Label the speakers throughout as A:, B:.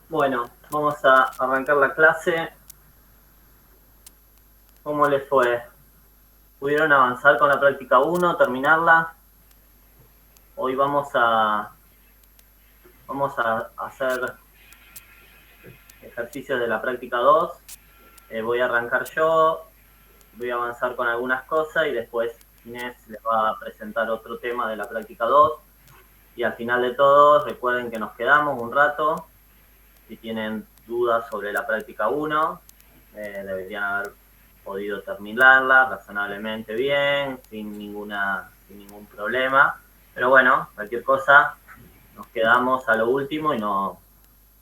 A: Bueno, vamos a arrancar la clase. ¿Cómo les fue? ¿Pudieron avanzar con la práctica 1, terminarla? Hoy vamos a hacer ejercicios de la práctica 2. Voy a arrancar yo, voy a avanzar con algunas cosas y después Inés les va a presentar otro tema de la práctica 2. Y al final de todo, recuerden que nos quedamos un rato. Si tienen dudas sobre la práctica 1, deberían haber podido terminarla razonablemente bien, sin ningún problema. Pero bueno, cualquier cosa, nos quedamos a lo último y no,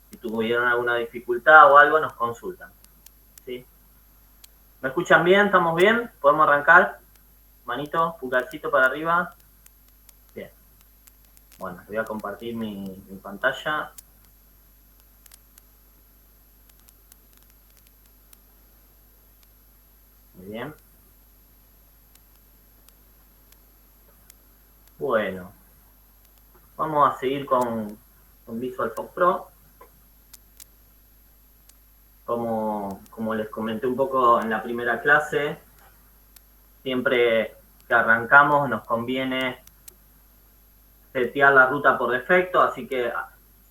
A: si tuvieron alguna dificultad o algo, nos consultan. ¿Sí? ¿Me escuchan bien? ¿Estamos bien? ¿Podemos arrancar? Manito, pulgarcito para arriba. Bien. Bueno, voy a compartir mi pantalla. Muy bien. Bueno, vamos a seguir con Visual Fox Pro. Como les comenté un poco en la primera clase, siempre que arrancamos nos conviene setear la ruta por defecto, así que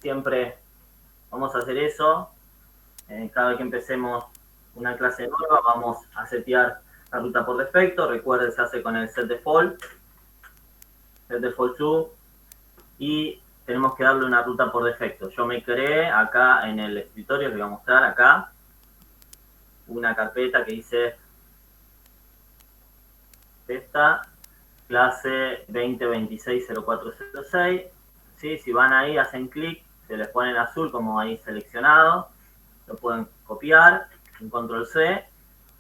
A: siempre vamos a hacer eso. Cada vez que empecemos una clase nueva vamos a setear la ruta por defecto. Recuerden, se hace con el set default 2, y tenemos que darle una ruta por defecto. Yo me creé acá en el escritorio, les voy a mostrar acá, una carpeta que dice esta, clase 2026-0406. ¿Sí? Si van ahí, hacen clic, se les pone en azul como ahí seleccionado, lo pueden copiar, en control C,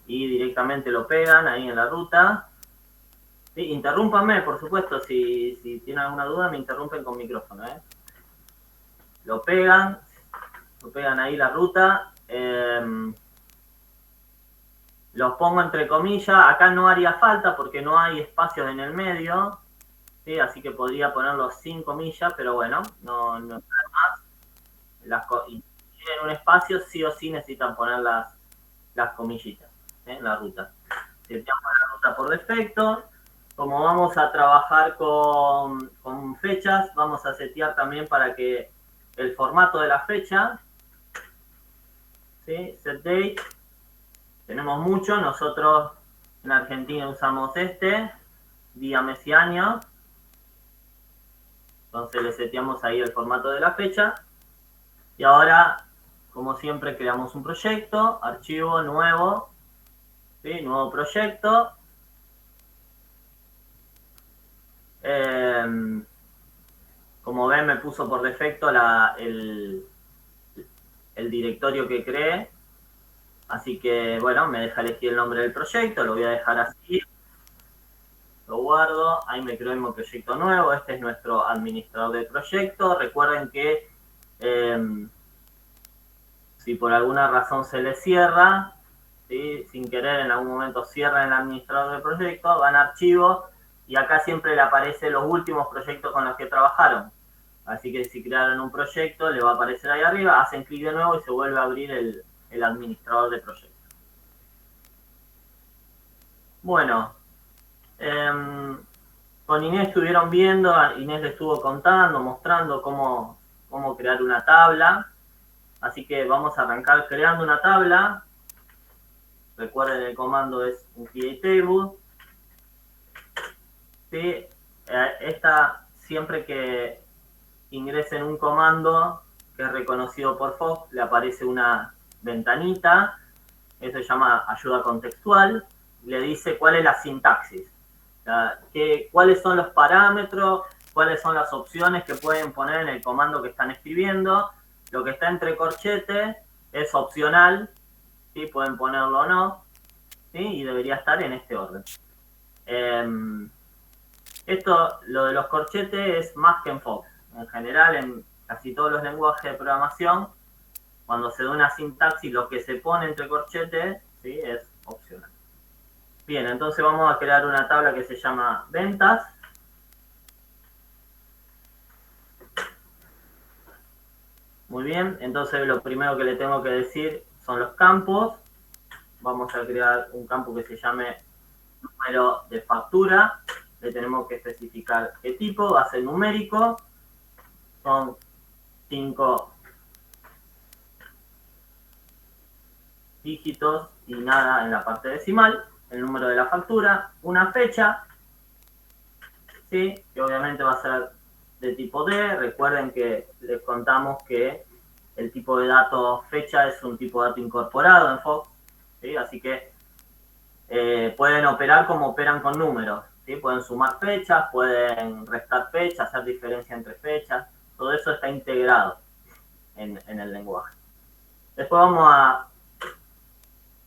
A: y directamente lo pegan ahí en la ruta. ¿Sí? Interrúmpanme, por supuesto, si tienen alguna duda, me interrumpen con micrófono. Lo pegan ahí la ruta. Los pongo entre comillas, acá no haría falta porque no hay espacios en el medio, ¿sí? Así que podría ponerlos sin comillas, pero bueno, no más. Y en un espacio sí o sí necesitan poner las comillitas en la ruta. Seteamos la ruta por defecto. Como vamos a trabajar con fechas, vamos a setear también para que el formato de la fecha, ¿sí? Set date. Tenemos mucho, nosotros en Argentina usamos día, mes y año. Entonces le seteamos ahí el formato de la fecha. Y ahora, como siempre, creamos un proyecto, archivo nuevo, ¿sí? Nuevo proyecto. Como ven, me puso por defecto el directorio que creé. Así que, bueno, me deja elegir el nombre del proyecto, lo voy a dejar así. Lo guardo, ahí me creo mi proyecto nuevo. Este es nuestro administrador de proyecto. Recuerden que si por alguna razón se les cierra, ¿sí? Sin querer en algún momento cierran el administrador de proyecto, van a archivo y acá siempre le aparecen los últimos proyectos con los que trabajaron. Así que si crearon un proyecto, le va a aparecer ahí arriba, hacen clic de nuevo y se vuelve a abrir el administrador de proyecto. Bueno, con Inés estuvieron viendo, Inés le estuvo contando, mostrando cómo crear una tabla. Así que vamos a arrancar creando una tabla. Recuerden, el comando es un create table. ¿Sí? Esta, siempre que ingresen un comando que es reconocido por Fox, le aparece una ventanita. Eso se llama ayuda contextual. Le dice cuál es la sintaxis. Cuáles son los parámetros, cuáles son las opciones que pueden poner en el comando que están escribiendo. Lo que está entre corchetes es opcional, ¿sí? Pueden ponerlo o no, ¿sí? Y debería estar en este orden. Esto, lo de los corchetes, es más que en Fox. En general, en casi todos los lenguajes de programación, cuando se da una sintaxis, lo que se pone entre corchetes, ¿sí? Es opcional. Bien, entonces vamos a crear una tabla que se llama ventas. Muy bien, entonces lo primero que le tengo que decir son los campos. Vamos a crear un campo que se llame número de factura. Le tenemos que especificar qué tipo, va a ser numérico. Son 5 dígitos y nada en la parte decimal. El número de la factura, una fecha, ¿sí? Que obviamente va a ser de tipo D. Recuerden que les contamos que el tipo de dato fecha es un tipo de dato incorporado en Fox, ¿sí? Así que pueden operar como operan con números, ¿sí? Pueden sumar fechas, pueden restar fechas, hacer diferencia entre fechas, todo eso está integrado en el lenguaje. Después vamos a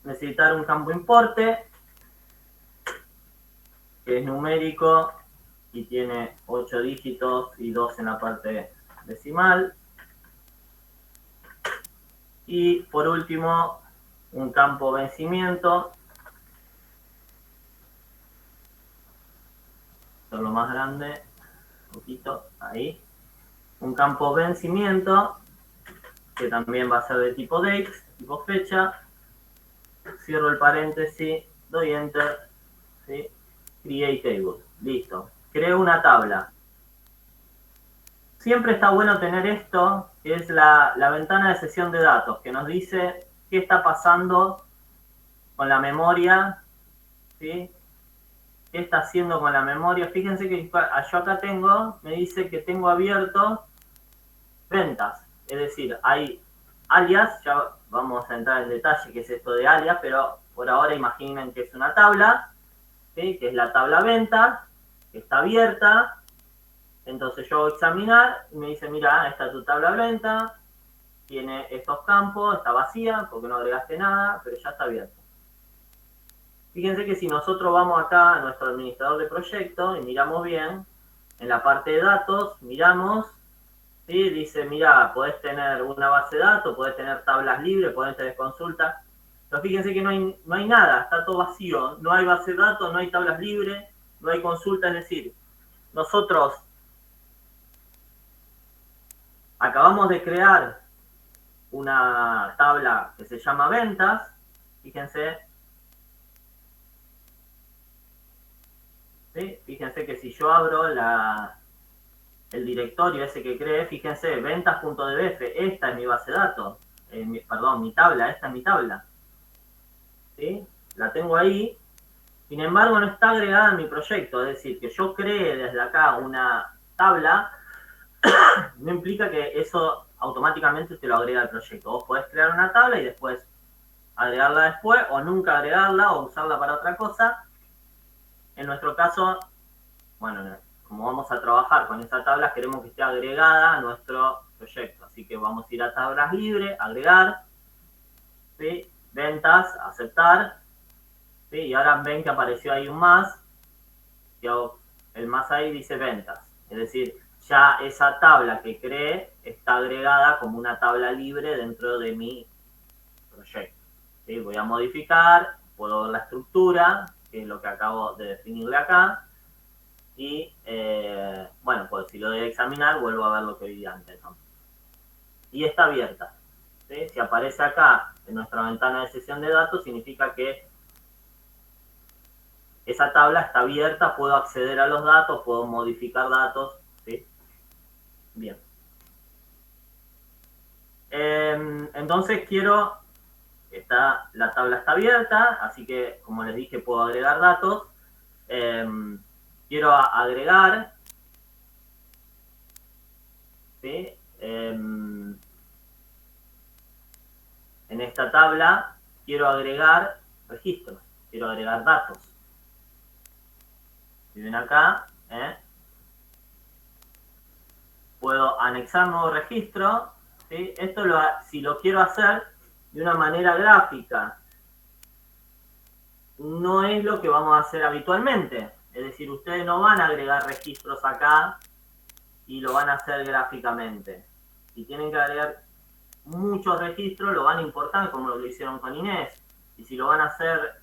A: necesitar un campo importe, que es numérico y tiene 8 dígitos y 2 en la parte decimal. Y por último, un campo vencimiento, lo más grande, un poquito, ahí. Un campo vencimiento, que también va a ser de tipo date, tipo fecha. Cierro el paréntesis, doy enter, ¿sí? Create table, listo. Creo una tabla. Siempre está bueno tener esto, que es la ventana de sesión de datos, que nos dice qué está pasando con la memoria, ¿sí? ¿Qué está haciendo con la memoria? Fíjense que yo acá tengo, me dice que tengo abierto ventas, es decir, hay alias, ya vamos a entrar en detalle qué es esto de alias, pero por ahora imaginen que es una tabla, ¿sí? Que es la tabla ventas, que está abierta. Entonces yo voy a examinar y me dice, mira, esta es tu tabla venta, tiene estos campos, está vacía porque no agregaste nada, pero ya está abierta. Fíjense que si nosotros vamos acá a nuestro administrador de proyecto y miramos bien, en la parte de datos, miramos, ¿sí? Dice, mira, podés tener una base de datos, podés tener tablas libres, podés tener consultas. Pero fíjense que no hay nada, está todo vacío. No hay base de datos, no hay tablas libres, no hay consultas. Es decir, nosotros acabamos de crear una tabla que se llama ventas. Fíjense, ¿sí? Fíjense que si yo abro el directorio ese que creé, fíjense, ventas.dbf, esta es mi base de datos, perdón, mi tabla, esta es mi tabla, ¿sí? La tengo ahí, sin embargo no está agregada en mi proyecto, es decir, que yo cree desde acá una tabla, no implica que eso automáticamente te lo agrega al proyecto. Vos podés crear una tabla y después agregarla después, o nunca agregarla, o usarla para otra cosa. En nuestro caso, bueno, como vamos a trabajar con esa tabla, queremos que esté agregada a nuestro proyecto. Así que vamos a ir a tablas libres, agregar, ¿sí? Ventas, aceptar, ¿sí? Y ahora ven que apareció ahí un más, y el más ahí dice ventas. Es decir, ya esa tabla que creé está agregada como una tabla libre dentro de mi proyecto. ¿Sí? Voy a modificar, puedo ver la estructura, que es lo que acabo de definirle acá. Y bueno, pues si lo doy a examinar, vuelvo a ver lo que vi antes, ¿no? Y está abierta, ¿sí? Si aparece acá en nuestra ventana de sesión de datos, significa que esa tabla está abierta, puedo acceder a los datos, puedo modificar datos, ¿sí? Bien. Entonces la tabla está abierta, así que como les dije, puedo agregar datos. Quiero agregar, ¿sí? En esta tabla quiero agregar registros, quiero agregar datos. Si ven acá, puedo anexar nuevo registro, ¿sí? Esto si lo quiero hacer de una manera gráfica, no es lo que vamos a hacer habitualmente. Es decir, ustedes no van a agregar registros acá y lo van a hacer gráficamente. Si tienen que agregar muchos registros, lo van a importar como lo hicieron con Inés. Y si lo van a hacer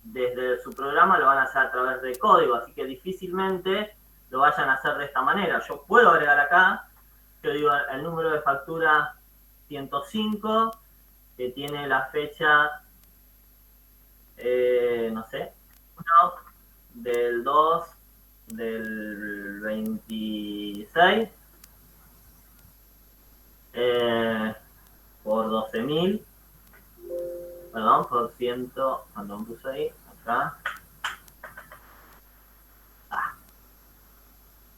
A: desde su programa, lo van a hacer a través de código. Así que difícilmente lo vayan a hacer de esta manera. Yo puedo agregar acá, yo digo el número de factura 105, que tiene la fecha, no sé, 1 del 2 del 26, por 12.000, perdón, por 100, cuando me puse ahí, acá,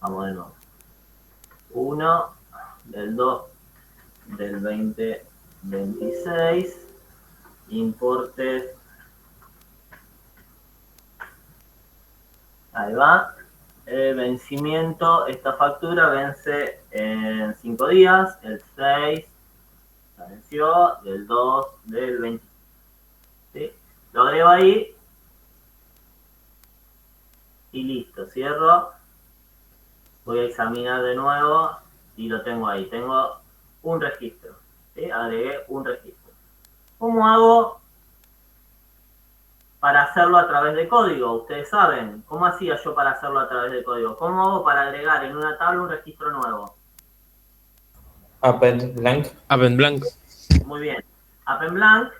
A: vamos de nuevo, 1 del 2 del 2026, importes, ahí va, vencimiento, esta factura vence en 5 días, el 6 la venció, del 2 del 20, ¿sí? Lo agrego ahí y listo, cierro, voy a examinar de nuevo y lo tengo ahí, tengo un registro, ¿sí? Agregué un registro. ¿Cómo hago para hacerlo a través de código? Ustedes saben, ¿cómo hacía yo para hacerlo a través de código? ¿Cómo hago para agregar en una tabla un registro nuevo?
B: Append blank.
C: Append blank.
A: Muy bien. Append blank.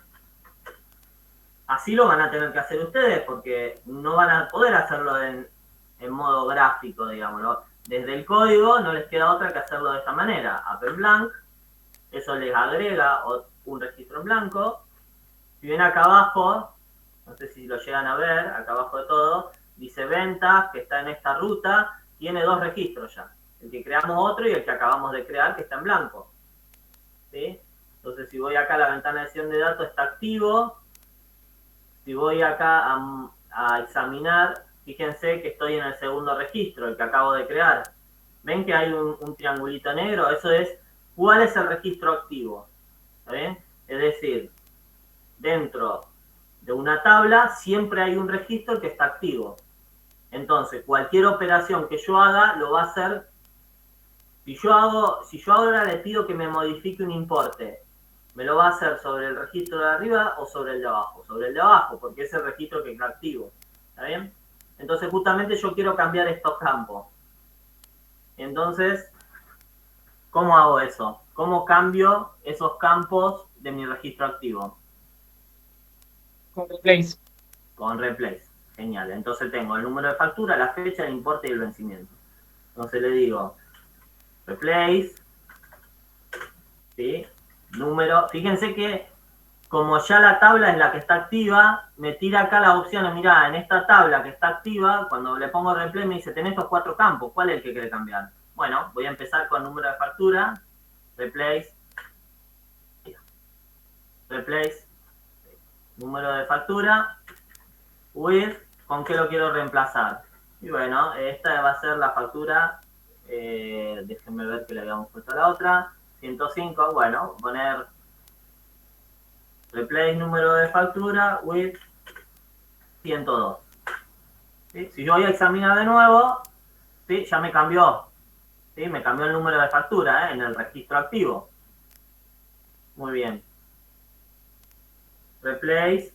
A: Así lo van a tener que hacer ustedes porque no van a poder hacerlo en modo gráfico, digámoslo. Desde el código no les queda otra que hacerlo de esta manera. Append blank. Eso les agrega un registro en blanco. Si ven acá abajo, no sé si lo llegan a ver, acá abajo de todo, dice ventas, que está en esta ruta, tiene 2 registros ya. El que creamos otro y el que acabamos de crear, que está en blanco. ¿Sí? Entonces, si voy acá a la ventana de sesión de datos, está activo. Si voy acá a examinar, fíjense que estoy en el segundo registro, el que acabo de crear. ¿Ven que hay un triangulito negro? Eso es, ¿cuál es el registro activo? ¿Está bien? Es decir, dentro de una tabla siempre hay un registro que está activo. Entonces, cualquier operación que yo haga lo va a hacer. Si yo ahora le pido que me modifique un importe, me lo va a hacer sobre el registro de arriba o sobre el de abajo. Sobre el de abajo, porque es el registro que está activo. ¿Está bien? Entonces, justamente yo quiero cambiar estos campos. Entonces, ¿cómo hago eso? ¿Cómo cambio esos campos de mi registro activo?
B: Con replace.
A: Con replace. Genial. Entonces tengo el número de factura, la fecha, el importe y el vencimiento. Entonces le digo replace, ¿sí? Número. Fíjense que como ya la tabla es la que está activa, me tira acá las opciones. Mirá, en esta tabla que está activa, cuando le pongo replay me dice, tenés estos 4 campos, ¿cuál es el que quiere cambiar? Bueno, voy a empezar con número de factura, replace, replace, número de factura, with, ¿con qué lo quiero reemplazar? Y bueno, esta va a ser la factura, déjenme ver que le habíamos puesto a la otra, 105, bueno, poner replace número de factura with 102. ¿Sí? Si yo voy a examinar de nuevo, ¿sí? Ya me cambió. ¿Sí? Me cambió el número de factura en el registro activo. Muy bien. Replace,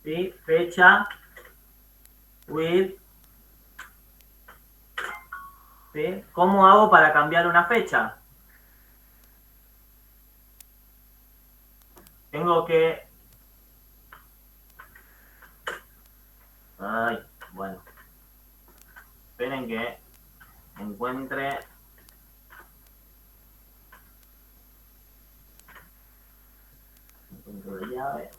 A: ¿sí? Fecha with, ¿sí? ¿Cómo hago para cambiar una fecha? Tengo que... Ay, bueno. Esperen que encuentre... Encuentro la llave.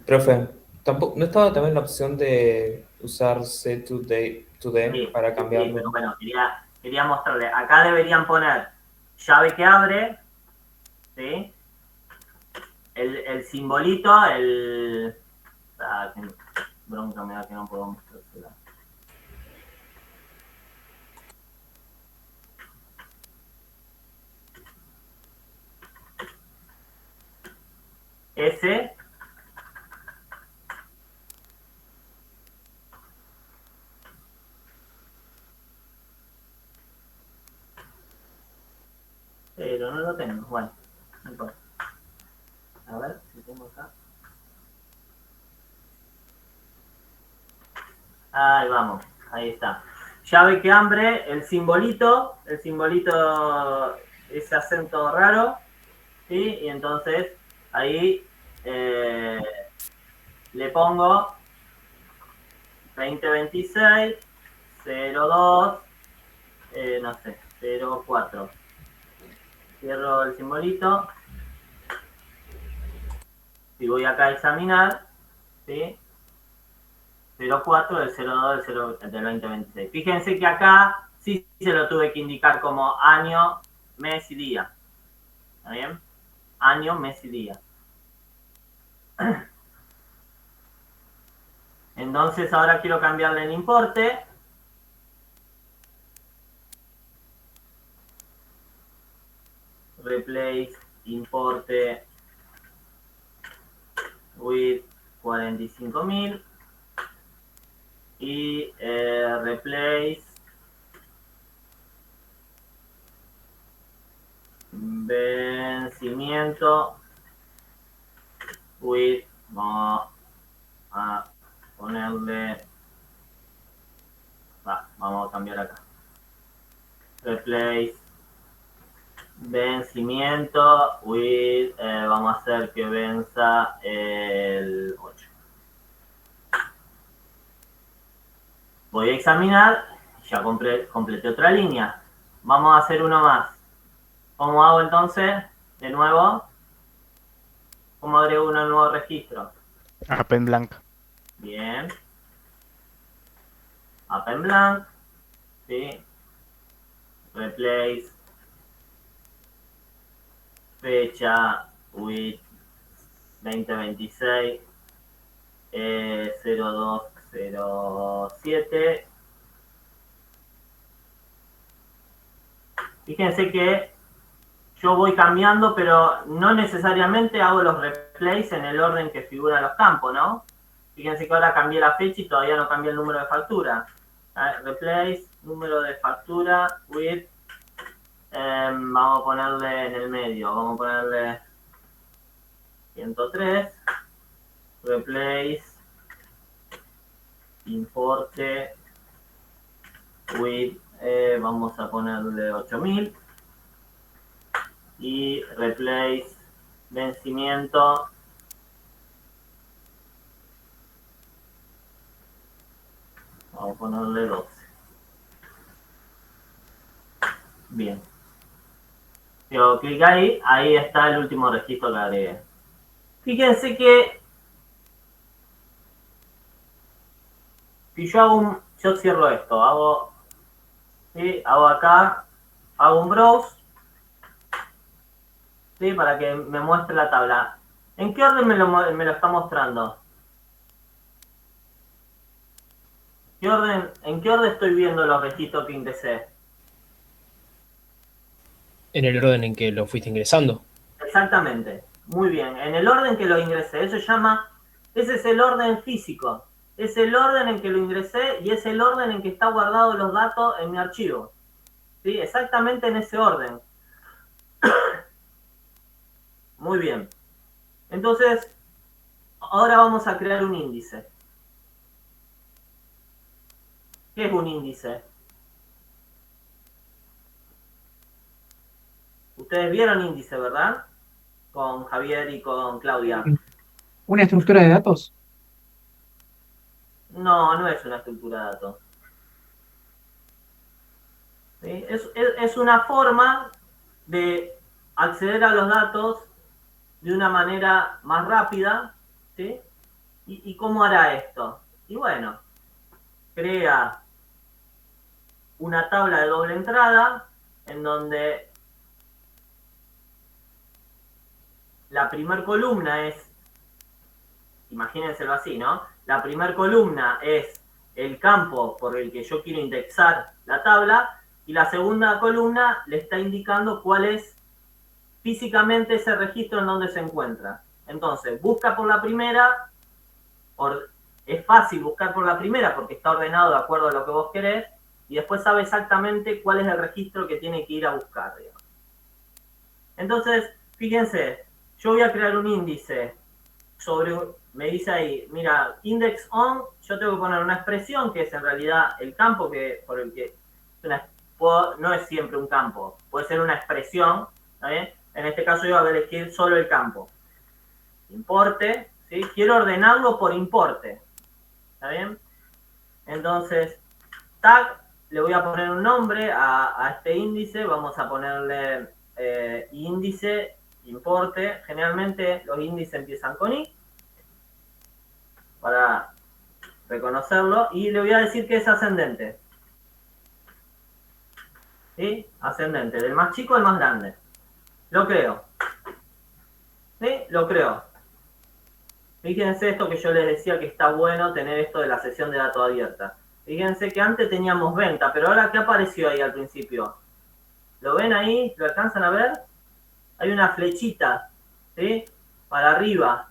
B: Profe, tampoco, ¿no estaba también la opción de usar set today
A: Sí,
B: para
A: sí, sí,
B: cambiarlo?
A: pero bueno, quería mostrarle. Acá deberían poner llave que abre, ¿sí? El simbolito, el... Ah, qué bronca me da que no puedo mostrársela. S, pero no lo tengo. tengo. Bueno, no importa. A ver si tengo acá. Ahí vamos, ahí está. Llave que hambre, el simbolito, ese acento raro, ¿sí? Y entonces ahí le pongo 2026, 02, no sé, 04. Cierro el simbolito. Si voy acá a examinar, ¿sí? 04 del 02 del 2026. Fíjense que acá sí se lo tuve que indicar como año, mes y día. ¿Está bien? Año, mes y día. Entonces ahora quiero cambiarle el importe. Replace importe with 45.000 y replace vencimiento with, vamos a ponerle, vamos a cambiar acá, replace vencimiento with, vamos a hacer que venza el 8. Voy a examinar, ya completé otra línea. Vamos a hacer uno más. ¿Cómo hago entonces? De nuevo, ¿cómo agrego un nuevo registro?
C: Append blank.
A: Bien. Append blank. ¿Sí? Replace fecha with 2026 0207. Fíjense que yo voy cambiando, pero no necesariamente hago los replace en el orden que figuran los campos, ¿no? Fíjense que ahora cambié la fecha y todavía no cambié el número de factura. Replace, número de factura with, vamos a ponerle en el medio, vamos a ponerle 103. Replace, importe with, vamos a ponerle 8.000. Y replace vencimiento vamos a ponerle 12. Bien. Yo clic ahí, ahí está el último registro que agregué. Fíjense que si yo yo cierro esto, hago acá, hago un browse, ¿sí? Para que me muestre la tabla. ¿En qué orden me lo está mostrando? ¿En qué orden estoy viendo los registros que ingresé?
D: En el orden en que lo fuiste ingresando.
A: Exactamente. Muy bien. En el orden que lo ingresé. Ese es el orden físico. Es el orden en que lo ingresé y es el orden en que está guardado los datos en mi archivo. ¿Sí? Exactamente en ese orden. Muy bien. Entonces, ahora vamos a crear un índice. ¿Qué es un índice? Ustedes vieron índice, ¿verdad? Con Javier y con Claudia.
E: ¿Una estructura de datos?
A: No, no es una estructura de datos. ¿Sí? Es una forma de acceder a los datos de una manera más rápida, ¿sí? ¿Y cómo hará esto? Y bueno, crea una tabla de doble entrada en donde la primer columna es, imagínenselo así, ¿no? La primer columna es el campo por el que yo quiero indexar la tabla y la segunda columna le está indicando cuál es físicamente ese registro en donde se encuentra. Entonces, busca por la primera, es fácil buscar por la primera porque está ordenado de acuerdo a lo que vos querés y después sabe exactamente cuál es el registro que tiene que ir a buscar, digamos. Entonces, fíjense, yo voy a crear un índice sobre, me dice ahí, mira, index on, yo tengo que poner una expresión que es en realidad el campo por el que no es siempre un campo, puede ser una expresión, ¿está bien? En este caso yo voy a elegir solo el campo. Importe, ¿sí? Quiero ordenarlo por importe, ¿está bien? Entonces, tag, le voy a poner un nombre a este índice, vamos a ponerle índice, importe, generalmente los índices empiezan con i, para reconocerlo, y le voy a decir que es ascendente. ¿Sí? Ascendente, del más chico al más grande. Lo creo. ¿Sí? Lo creo. Fíjense esto que yo les decía que está bueno tener esto de la sesión de datos abierta. Fíjense que antes teníamos venta, pero ahora ¿qué apareció ahí al principio? ¿Lo ven ahí? ¿Lo alcanzan a ver? Hay una flechita, ¿sí? Para arriba.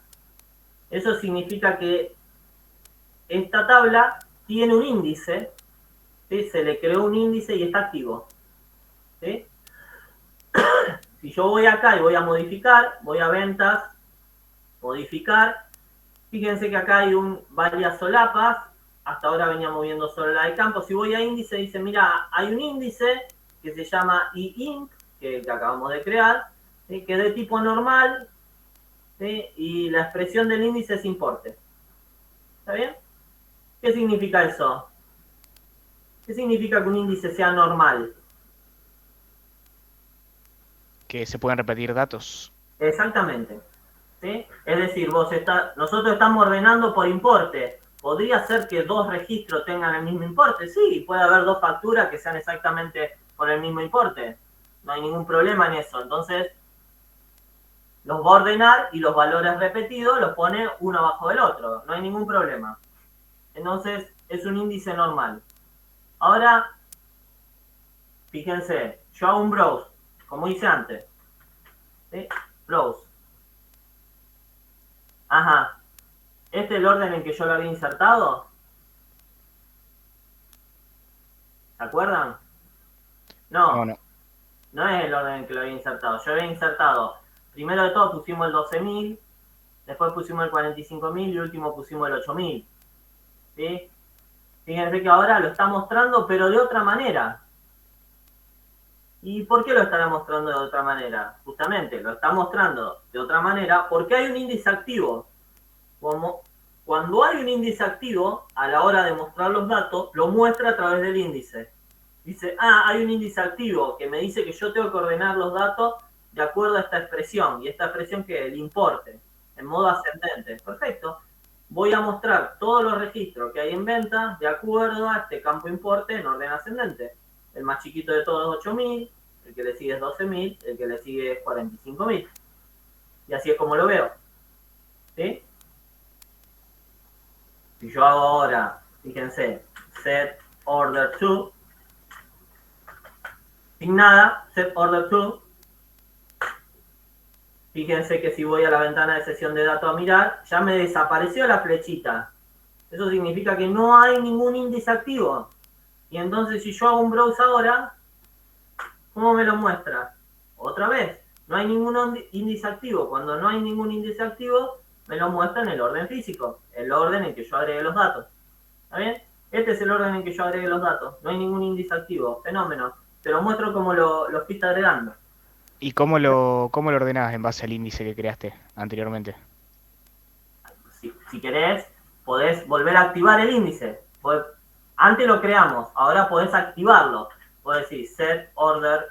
A: Eso significa que esta tabla tiene un índice, ¿sí? Se le creó un índice y está activo, ¿sí? Si yo voy acá y voy a modificar, voy a ventas, modificar, fíjense que acá hay varias solapas, hasta ahora veníamos viendo solo la de campo. Si voy a índice, dice, mira, hay un índice que se llama iInc, que acabamos de crear, ¿sí? Que es de tipo normal, ¿sí? Y la expresión del índice es importe. ¿Está bien? ¿Qué significa eso? ¿Qué significa que un índice sea normal?
C: Que se pueden repetir datos.
A: Exactamente. ¿Sí? Es decir, nosotros estamos ordenando por importe. ¿Podría ser que dos registros tengan el mismo importe? Sí, puede haber dos facturas que sean exactamente por el mismo importe. No hay ningún problema en eso. Entonces, los va a ordenar y los valores repetidos los pone uno abajo del otro. No hay ningún problema. Entonces, es un índice normal. Ahora, fíjense, yo hago un browse, como hice antes. ¿Sí? Browse. Ajá. ¿Este es el orden en que yo lo había insertado? ¿Se acuerdan? No, no es el orden en que lo había insertado. Yo había insertado, primero de todo pusimos el 12.000, después pusimos el 45.000 y último pusimos el 8.000. ¿Sí? Fíjense que ahora lo está mostrando, pero de otra manera. ¿Y por qué lo estará mostrando de otra manera? Justamente, lo está mostrando de otra manera porque hay un índice activo. Cuando hay un índice activo, a la hora de mostrar los datos, lo muestra a través del índice. Dice, hay un índice activo que me dice que yo tengo que ordenar los datos de acuerdo a esta expresión. Y esta expresión que es el importe, en modo ascendente. Perfecto. Voy a mostrar todos los registros que hay en venta de acuerdo a este campo importe en orden ascendente. El más chiquito de todos es 8.000, el que le sigue es 12.000, el que le sigue es 45.000. Y así es como lo veo. ¿Sí? Si yo hago ahora, fíjense, set order to, sin nada, set order to, fíjense que si voy a la ventana de sesión de datos a mirar, ya me desapareció la flechita. Eso significa que no hay ningún índice activo. Y entonces si yo hago un browse ahora, ¿cómo me lo muestra? Otra vez, no hay ningún índice activo. Cuando no hay ningún índice activo, me lo muestra en el orden físico, el orden en que yo agregué los datos. ¿Está bien? Este es el orden en que yo agregué los datos. No hay ningún índice activo. Fenómeno. Te lo muestro como lo fuiste agregando.
C: ¿Y cómo lo ordenás en base al índice que creaste anteriormente?
A: Si querés, podés volver a activar el índice. Antes lo creamos, ahora podés activarlo. Podés decir set order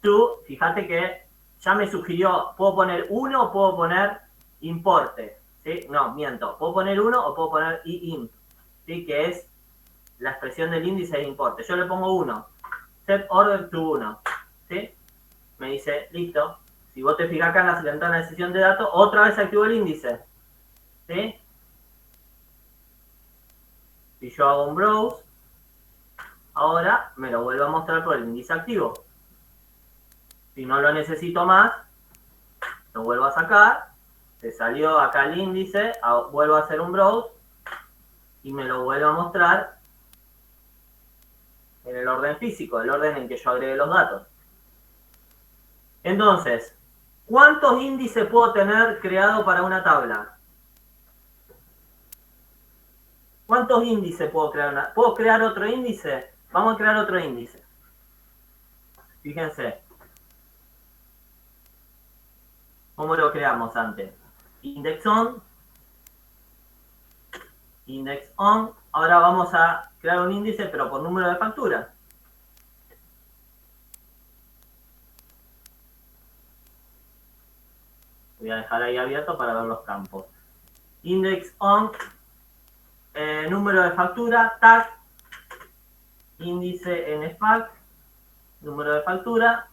A: to. Fíjate que ya me sugirió, puedo poner 1 o puedo poner importe. ¿Sí? No, miento. Puedo poner 1 o puedo poner iInt, ¿sí? Que es la expresión del índice de importe. Yo le pongo 1. Set order to 1. ¿Sí? Me dice, listo. Si vos te fijas acá en la ventana de sesión de datos, otra vez activo el índice. ¿Sí? Si yo hago un browse, ahora me lo vuelve a mostrar por el índice activo. Si no lo necesito más, lo vuelvo a sacar. Se salió acá el índice, vuelvo a hacer un browse y me lo vuelvo a mostrar en el orden físico, el orden en que yo agregué los datos. Entonces, ¿cuántos índices puedo tener creado para una tabla? ¿Cuántos índices puedo crear? ¿Puedo crear otro índice? Vamos a crear otro índice. Fíjense. ¿Cómo lo creamos antes? Index on. Index on. Ahora vamos a crear un índice, pero por número de factura. Voy a dejar ahí abierto para ver los campos. Index on. Número de factura. Tag. Índice en FAC. Número de factura.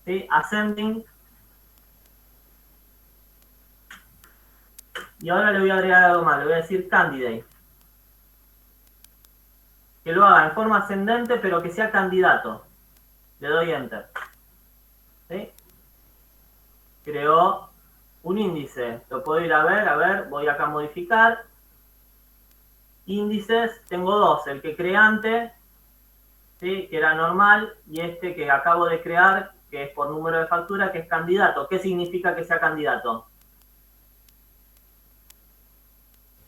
A: ¿Sí? Ascending. Y ahora le voy a agregar algo más. Le voy a decir candidate. Que lo haga en forma ascendente, pero que sea candidato. Le doy enter. ¿Sí? Creó un índice. Lo puedo ir a ver, voy acá a modificar. Índices, tengo dos. El que creé antes, ¿sí? Que era normal, y este que acabo de crear, que es por número de factura, que es candidato. ¿Qué significa que sea candidato?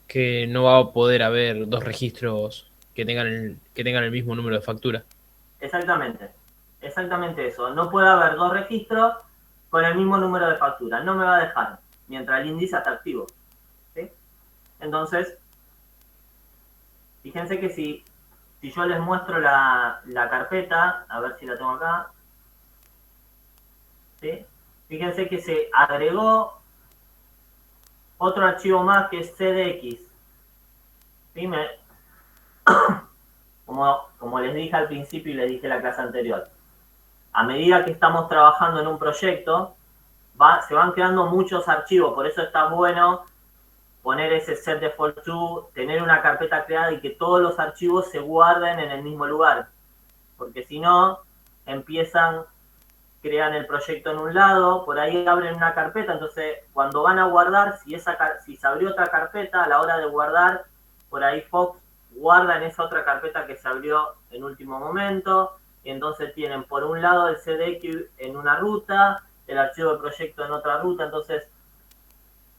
D: Que no va a poder haber dos registros que tengan el mismo número de factura.
A: Exactamente. Exactamente eso. No puede haber dos registros con el mismo número de factura. No me va a dejar mientras el índice está activo. ¿Sí? Entonces, fíjense que si yo les muestro la carpeta, a ver si la tengo acá. ¿Sí? Fíjense que se agregó otro archivo más que es CDX. ¿Sí? Como les dije al principio y les dije en la clase anterior, a medida que estamos trabajando en un proyecto, se van creando muchos archivos, por eso está bueno poner ese set default to, tener una carpeta creada y que todos los archivos se guarden en el mismo lugar, porque si no, crean el proyecto en un lado, por ahí abren una carpeta, entonces cuando van a guardar, si se abrió otra carpeta, a la hora de guardar, por ahí Fox guarda en esa otra carpeta que se abrió en último momento, y entonces tienen por un lado el CDX en una ruta, el archivo de proyecto en otra ruta, entonces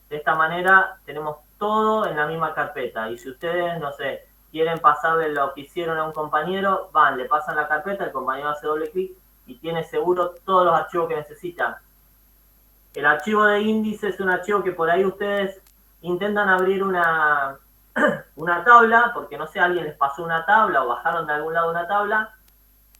A: de esta manera tenemos todo en la misma carpeta, y si ustedes, no sé, quieren pasarle lo que hicieron a un compañero, le pasan la carpeta, el compañero hace doble clic y tiene seguro todos los archivos que necesitan. El archivo de índice es un archivo que por ahí ustedes intentan abrir una tabla, porque no sé, alguien les pasó una tabla o bajaron de algún lado una tabla,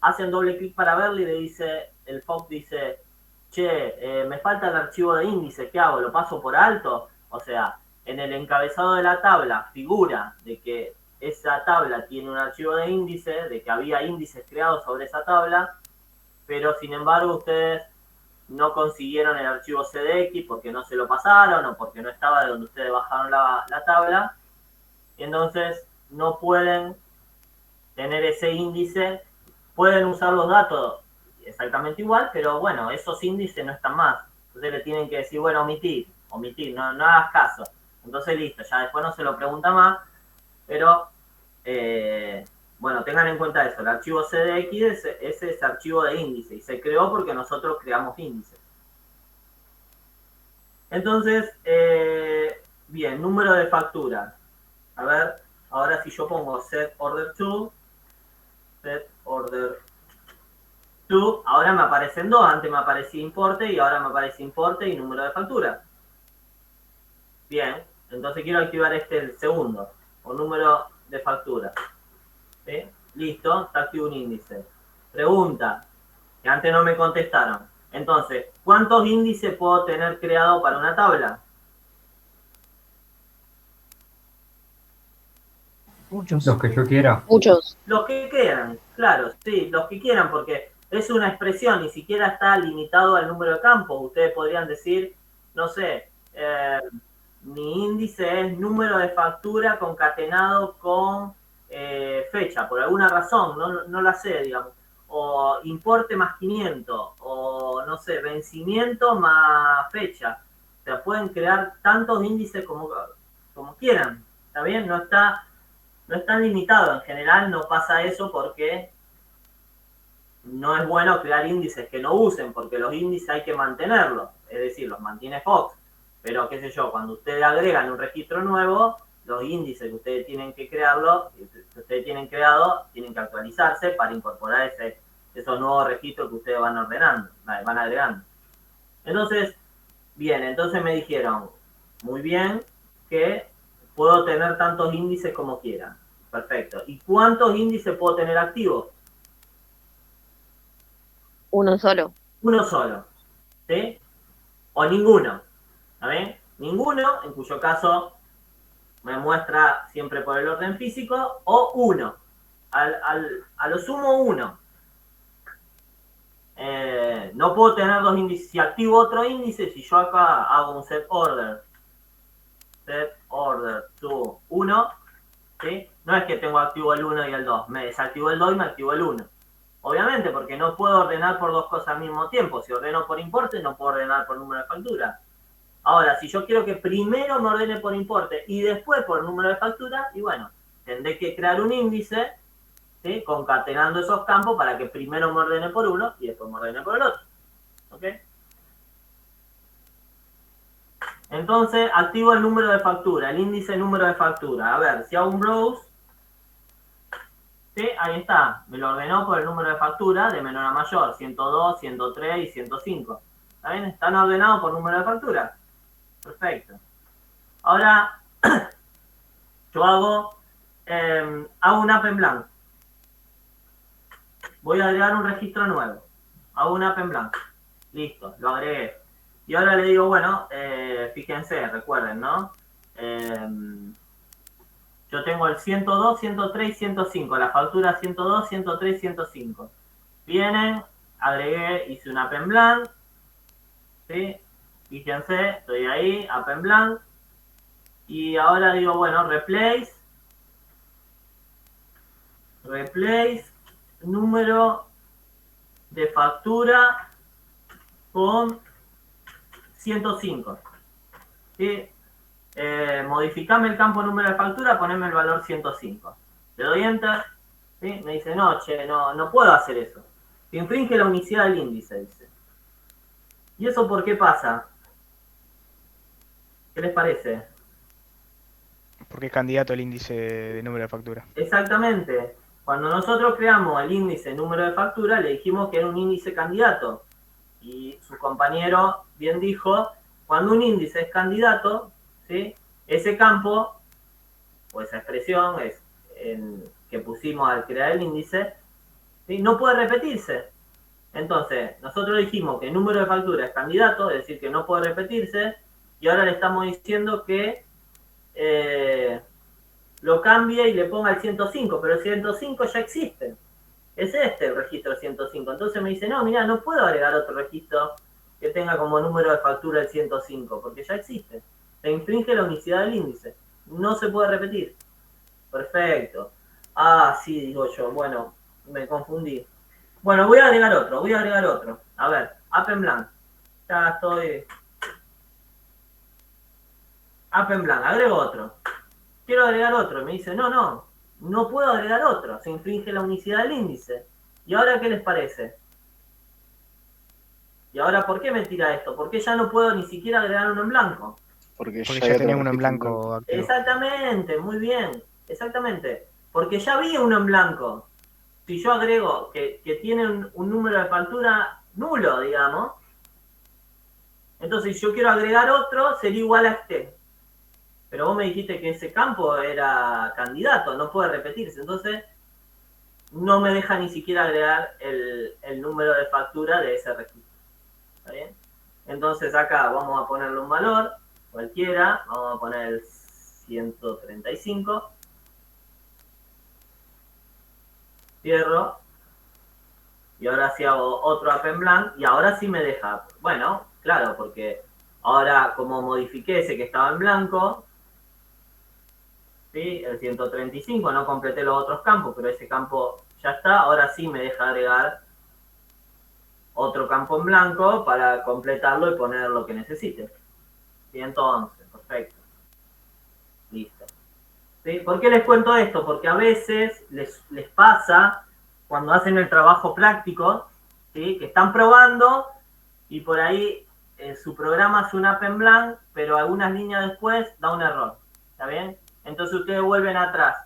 A: hacen doble clic para verla y le dice, el Fox dice, che, me falta el archivo de índice, ¿qué hago? ¿Lo paso por alto? O sea, en el encabezado de la tabla figura de que esa tabla tiene un archivo de índice, de que había índices creados sobre esa tabla, pero sin embargo ustedes no consiguieron el archivo CDX porque no se lo pasaron o porque no estaba de donde ustedes bajaron la tabla, y entonces no pueden tener ese índice, pueden usar los datos exactamente igual, pero bueno, esos índices no están más. Entonces le tienen que decir, bueno, omitir, no hagas caso. Entonces listo, ya después no se lo pregunta más, pero bueno, tengan en cuenta eso, el archivo CDX es ese archivo de índice y se creó porque nosotros creamos índices. Entonces, bien, número de factura. A ver, ahora si yo pongo set order to, ahora me aparecen dos, antes me aparecía importe y ahora me aparece importe y número de factura. Bien, entonces quiero activar el segundo, o número de factura. ¿Sí? Listo, está activo un índice. Pregunta, que antes no me contestaron. Entonces, ¿cuántos índices puedo tener creado para una tabla?
E: Muchos.
F: Los que yo quiera.
G: Muchos.
A: Los que quieran, claro, sí, los que quieran, porque es una expresión, ni siquiera está limitado al número de campos. Ustedes podrían decir, no sé, mi índice es número de factura concatenado con fecha, por alguna razón, no la sé, digamos, o importe más 500, o no sé, vencimiento más fecha. O sea, pueden crear tantos índices como quieran, ¿está bien? No está limitado, en general no pasa eso porque no es bueno crear índices que no usen, porque los índices hay que mantenerlos, es decir, los mantiene Fox. Pero, qué sé yo, cuando ustedes agregan un registro nuevo, los índices que ustedes tienen que crearlo, que ustedes tienen creado, tienen que actualizarse para incorporar esos nuevos registros que ustedes van ordenando, van agregando. Entonces, bien, entonces me dijeron, muy bien, que puedo tener tantos índices como quiera. Perfecto. ¿Y cuántos índices puedo tener activos?
F: Uno solo.
A: Uno solo. ¿Sí? O ninguno. ¿Está bien? Ninguno, en cuyo caso me muestra siempre por el orden físico, o uno. A lo sumo uno. No puedo tener dos índices. Si activo otro índice, si yo acá hago un set order to 1, ¿sí? No es que tengo activo el 1 y el 2, me desactivo el 2 y me activo el 1. Obviamente, porque no puedo ordenar por dos cosas al mismo tiempo. Si ordeno por importe, no puedo ordenar por número de factura. Ahora, si yo quiero que primero me ordene por importe y después por número de factura, y bueno, tendré que crear un índice, ¿sí? Concatenando esos campos para que primero me ordene por uno y después me ordene por el otro. ¿Ok? Entonces, activo el número de factura, el índice número de factura. A ver, si hago un browse, ¿sí? Ahí está, me lo ordenó por el número de factura de menor a mayor, 102, 103 y 105. ¿Está bien? Están ordenados por número de factura. Perfecto. Ahora, yo hago un app en blanco. Voy a agregar un registro nuevo. Hago un app en blanco. Listo, lo agregué. Y ahora le digo, bueno, fíjense, recuerden, ¿no? Yo tengo el 102, 103 y 105. La factura 102, 103 y 105. Vienen, agregué, hice un app en blanco. ¿Sí? Fíjense, estoy ahí, app en blanco. Y ahora digo, bueno, replace número de factura con 105. ¿Sí? Modificame el campo número de factura, poneme el valor 105. Le doy enter. ¿Sí? Me dice, no, che, no puedo hacer eso. Se infringe la unicidad del índice, dice. ¿Y eso por qué pasa? ¿Qué les parece?
C: Porque es candidato el índice de número de factura.
A: Exactamente. Cuando nosotros creamos el índice número de factura, le dijimos que era un índice candidato. Y su compañero bien dijo, cuando un índice es candidato, ¿sí? Ese campo, o esa expresión que pusimos al crear el índice, ¿sí? No puede repetirse. Entonces, nosotros dijimos que el número de factura es candidato, es decir, que no puede repetirse, y ahora le estamos diciendo que lo cambie y le ponga el 105, pero el 105 ya existe. Es este el registro 105. Entonces me dice, no, mira, no puedo agregar otro registro que tenga como número de factura el 105, porque ya existe. Se infringe la unicidad del índice. No se puede repetir. Perfecto. Ah, sí, digo yo. Bueno, me confundí. Bueno, voy a agregar otro. A ver, app en blanco. Ya estoy. App en blanco, agrego otro. Quiero agregar otro. Y me dice, no puedo agregar otro. Se infringe la unicidad del índice. ¿Y ahora qué les parece? ¿Y ahora por qué me tira esto? ¿Por qué ya no puedo ni siquiera agregar uno en blanco?
C: Porque ya tenés uno en blanco activo.
A: Exactamente, muy bien. Exactamente. Porque ya había uno en blanco. Si yo agrego que tiene un número de factura nulo, digamos, entonces si yo quiero agregar otro, sería igual a este. Pero vos me dijiste que ese campo era candidato, no puede repetirse. Entonces, no me deja ni siquiera agregar el número de factura de ese registro. ¿Está bien? Entonces acá vamos a ponerle un valor, cualquiera. Vamos a poner el 135. Cierro. Y ahora sí hago otro app en blanco. Y ahora sí me deja. Bueno, claro, porque ahora como modifiqué ese que estaba en blanco, ¿sí? El 135, no completé los otros campos, pero ese campo ya está. Ahora sí me deja agregar otro campo en blanco para completarlo y poner lo que necesite. 111, perfecto. Listo. ¿Sí? ¿Por qué les cuento esto? Porque a veces les pasa cuando hacen el trabajo práctico, ¿sí? Que están probando y por ahí su programa es un app en blank, pero algunas líneas después da un error. ¿Está bien? Entonces ustedes vuelven atrás.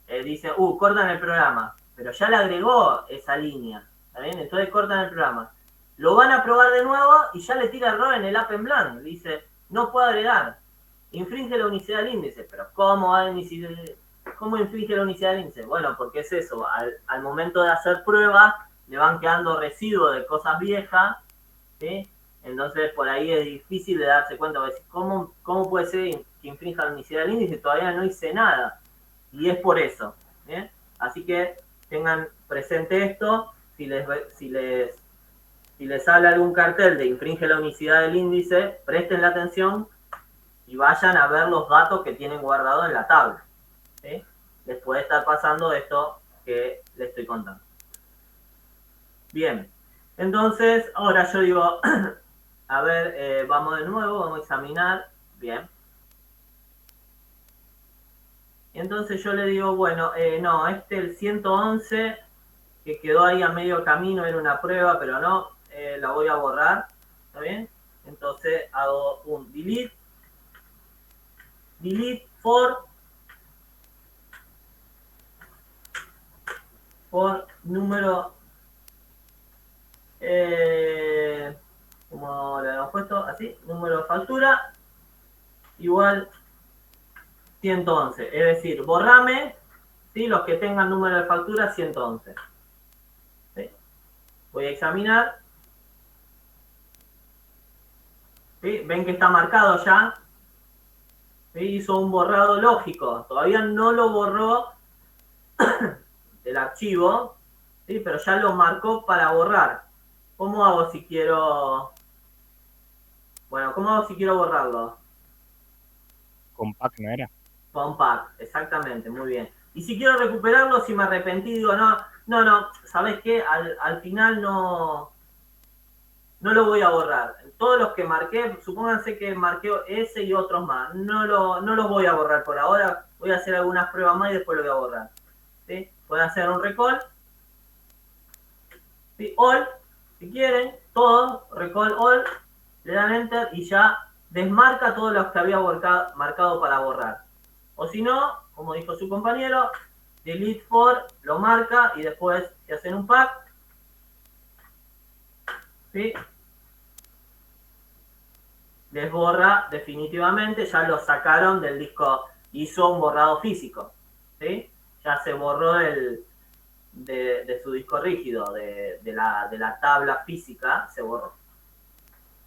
A: Dicen, cortan el programa, pero ya le agregó esa línea. ¿Está bien? Entonces cortan el programa. Lo van a probar de nuevo y ya le tira error en el app en blank. Dice, no puedo agregar. Infringe la unicidad del índice. Pero ¿cómo infringe la unicidad del índice? Bueno, porque es eso. Al momento de hacer pruebas, le van quedando residuos de cosas viejas, ¿sí? Entonces por ahí es difícil de darse cuenta. ¿Cómo puede ser que infrinja la unicidad del índice? Todavía no hice nada. Y es por eso. ¿Bien? Así que tengan presente esto. Si les sale algún cartel de infringe la unicidad del índice, presten la atención y vayan a ver los datos que tienen guardados en la tabla. ¿Sí? Les puede estar pasando esto que les estoy contando. Bien, entonces ahora yo digo, a ver, vamos de nuevo, vamos a examinar. Bien. Entonces yo le digo, bueno, no, el 111 que quedó ahí a medio camino era una prueba, pero no, la voy a borrar. ¿Está bien? Entonces hago un delete por número, como le hemos puesto, así, número de factura igual 111. Es decir, borrame, ¿sí? Los que tengan número de factura 111. ¿Sí? Voy a examinar. ¿Sí? Ven que está marcado ya. ¿Sí? Hizo un borrado lógico. Todavía no lo borró del archivo, ¿sí? Pero ya lo marcó para borrar. ¿Cómo hago si quiero... Bueno, ¿cómo hago si quiero borrarlo?
C: Compact, ¿no era?
A: Compact, exactamente, muy bien. Y si quiero recuperarlo, si me arrepentí, digo, no, ¿sabes qué? Al final no lo voy a borrar. Todos los que marqué, supónganse que marqué ese y otros más. No los voy a borrar por ahora. Voy a hacer algunas pruebas más y después lo voy a borrar. ¿Sí? Pueden hacer un recall. ¿Sí? All, si quieren, todo, recall all, le dan enter y ya desmarca todos los que había marcado para borrar. O si no, como dijo su compañero, delete for, lo marca y después si hacen un pack, ¿sí? Les borra definitivamente, ya lo sacaron del disco, hizo un borrado físico, ¿sí? Ya se borró de su disco rígido, de la tabla física, se borró.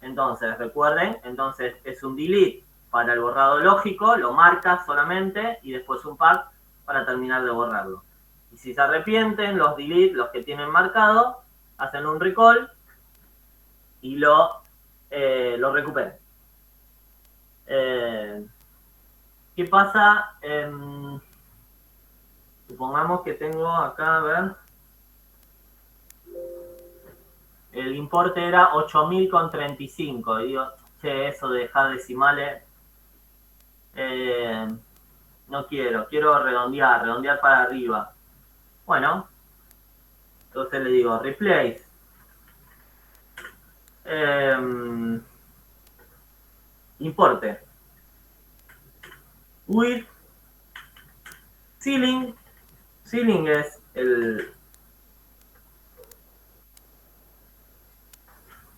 A: Entonces, recuerden, entonces es un delete para el borrado lógico, lo marca solamente y después un pack para terminar de borrarlo. Y si se arrepienten, los delete, los que tienen marcado, hacen un recall y lo recuperan. ¿Qué pasa? Supongamos que tengo acá, a ver, el importe era 8.035. Y digo, che, eso de dejar decimales, no quiero redondear para arriba. Bueno, entonces le digo replace importe with ceiling. Ceiling es el...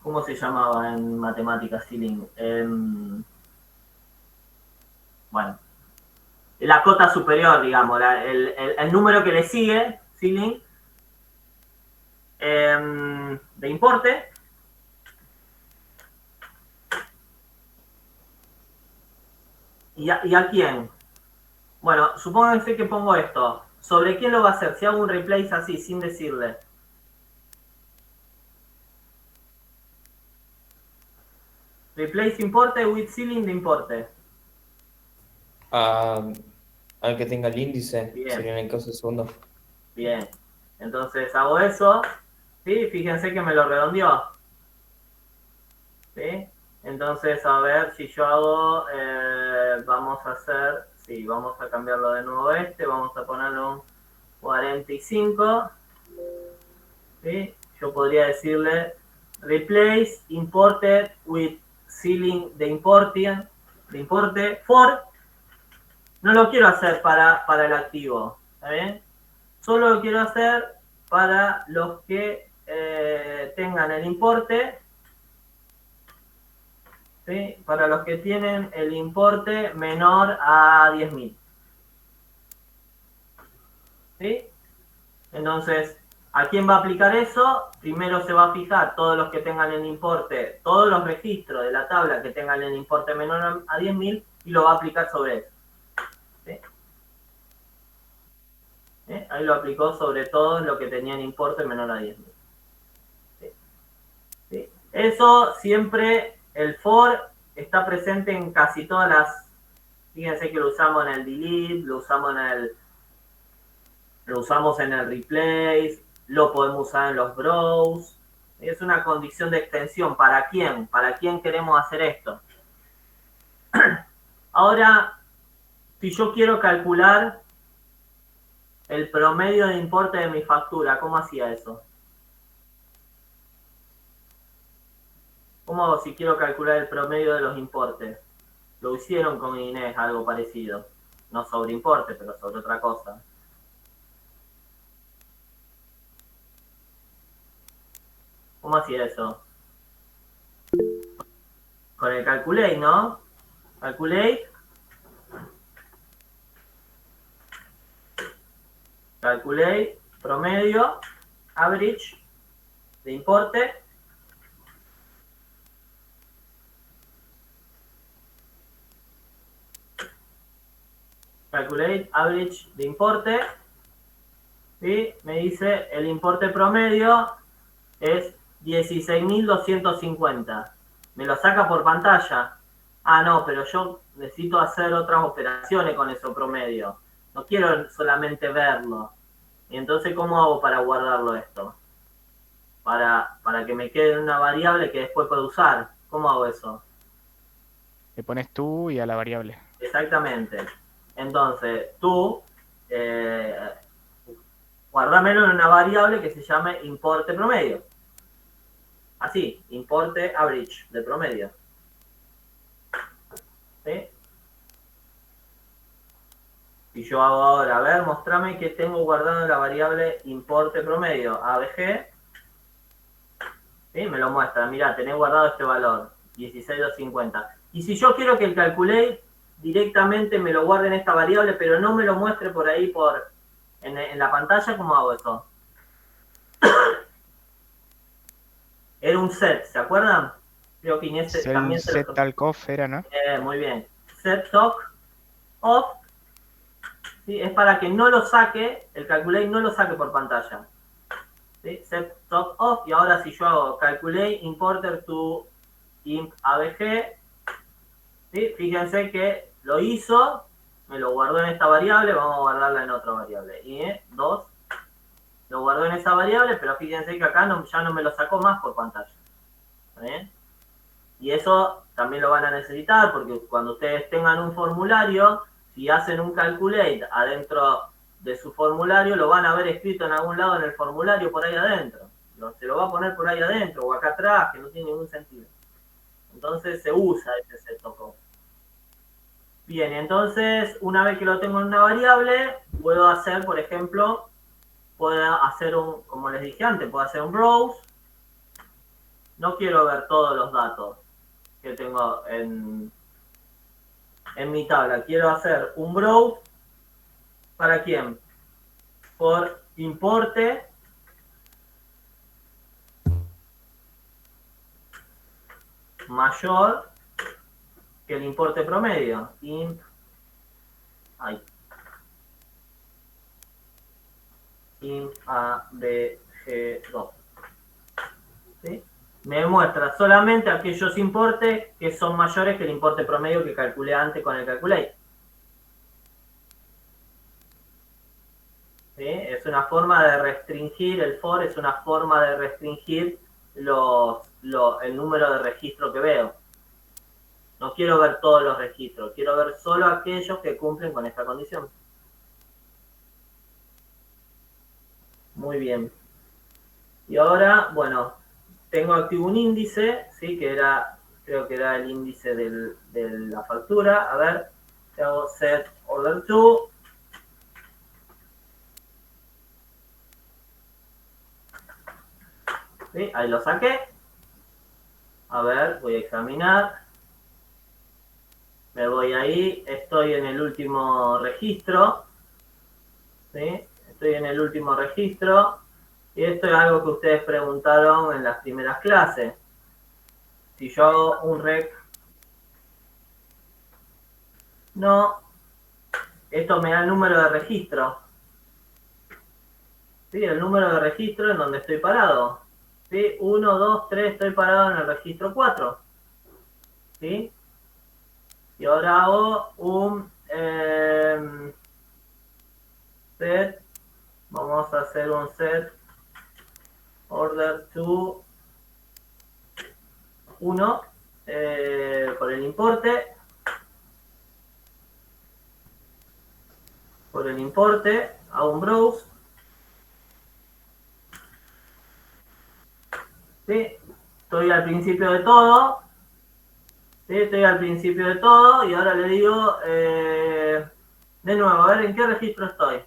A: ¿Cómo se llamaba en matemáticas ceiling? Bueno, la cota superior, digamos, el número que le sigue, ceiling, de importe. ¿Y a quién? Bueno, supónganse que pongo esto. ¿Sobre quién lo va a hacer? Si hago un replace así, sin decirle. Replace importe with ceiling de importe.
B: Al que tenga el índice,
A: Bien.
B: sería en el caso segundo.
A: Bien. Entonces hago eso. ¿Sí? Fíjense que me lo redondeó. ¿Sí? Entonces, a ver si yo hago... vamos a hacer... Sí, vamos a cambiarlo de nuevo vamos a ponerlo un 45. ¿sí? Yo podría decirle replace imported with ceiling de importe for. No lo quiero hacer para el activo, ¿está bien? Solo lo quiero hacer para los que tengan el importe, ¿sí? Para los que tienen el importe menor a 10.000. ¿Sí? Entonces, ¿a quién va a aplicar eso? Primero se va a fijar todos los que tengan el importe, todos los registros de la tabla que tengan el importe menor a 10.000 y lo va a aplicar sobre eso. ¿Sí? Ahí lo aplicó sobre todos los que tenían importe menor a 10.000. ¿Sí? ¿Sí? Eso siempre, el for está presente en casi todas las... Fíjense que lo usamos en el delete, lo usamos en el replace, lo podemos usar en los browse. Es una condición de extensión. ¿Para quién? ¿Para quién queremos hacer esto? Ahora, si yo quiero calcular el promedio de importe de mi factura, ¿cómo hacía eso? ¿Cómo hago si quiero calcular el promedio de los importes? Lo hicieron con Inés, algo parecido. No sobre importe, pero sobre otra cosa. ¿Cómo hacía eso? Con el calculate, ¿no? Calculate promedio, average de importe. Calculate average de importe. ¿Sí? Me dice el importe promedio es 16.250. Me lo saca por pantalla. Ah, no, pero yo necesito hacer otras operaciones con ese promedio. No quiero solamente verlo. Y entonces, ¿cómo hago para guardarlo esto? Para que me quede una variable que después pueda usar. ¿Cómo hago eso?
C: Le pones tú y a la variable.
A: Exactamente. Entonces, tú guardamelo en una variable que se llame importe promedio. Así, importe average de promedio. ¿Sí? Y yo hago ahora, a ver, mostrame que tengo guardado en la variable importe promedio, ABG. ¿Sí? Me lo muestra, mirá, tenés guardado este valor, 16.250. Y si yo quiero que el calculate directamente me lo guarde en esta variable, pero no me lo muestre por ahí en la pantalla, ¿cómo hago eso? Era un set, ¿se acuerdan? Creo que Inés también se
C: set
A: lo...
C: talk off era, ¿no?
A: Muy bien. Set talk off, ¿sí? Es para que no lo saque, el calculate no lo saque por pantalla. ¿Sí? Set talk off, y ahora si yo hago calculate importer to imp abg, ¿sí? Fíjense que lo hizo, me lo guardó en esta variable, vamos a guardarla en otra variable. Y 2, lo guardó en esa variable, pero fíjense que acá ya no me lo sacó más por pantalla. ¿Está bien? Y eso también lo van a necesitar porque cuando ustedes tengan un formulario, si hacen un calculate adentro de su formulario, lo van a ver escrito en algún lado en el formulario por ahí adentro. Se lo va a poner por ahí adentro o acá atrás, que no tiene ningún sentido. Entonces se usa ese set-toco. Bien, entonces una vez que lo tengo en una variable, puedo hacer, por ejemplo, como les dije antes, puedo hacer un browse. No quiero ver todos los datos que tengo en mi tabla. Quiero hacer un browse. ¿Para quién? Por importe mayor que el importe promedio. Imp abg2. ¿Sí? Me muestra solamente aquellos importes que son mayores que el importe promedio que calculé antes con el calculate. ¿Sí? Es una forma de restringir, el for es una forma de restringir el número de registros que veo. No quiero ver todos los registros, quiero ver solo aquellos que cumplen con esta condición. Muy bien. Y ahora, bueno, tengo activo un índice, ¿sí? Que era, creo que era el índice de la factura. A ver, hago set order to. ¿Sí? Ahí lo saqué. A ver, voy a examinar. Me voy ahí, estoy en el último registro. ¿Sí? Estoy en el último registro. Y esto es algo que ustedes preguntaron en las primeras clases. Si yo hago un rec no, esto me da el número de registro. ¿Sí? El número de registro en donde estoy parado. ¿Sí? 1, 2, 3, estoy parado en el registro 4. ¿Sí? Y ahora hago un set. Vamos a hacer un set order to 1 por el importe. Por el importe, hago un browse. ¿Sí? Estoy al principio de todo. ¿Sí? Estoy al principio de todo y ahora le digo de nuevo, a ver en qué registro estoy.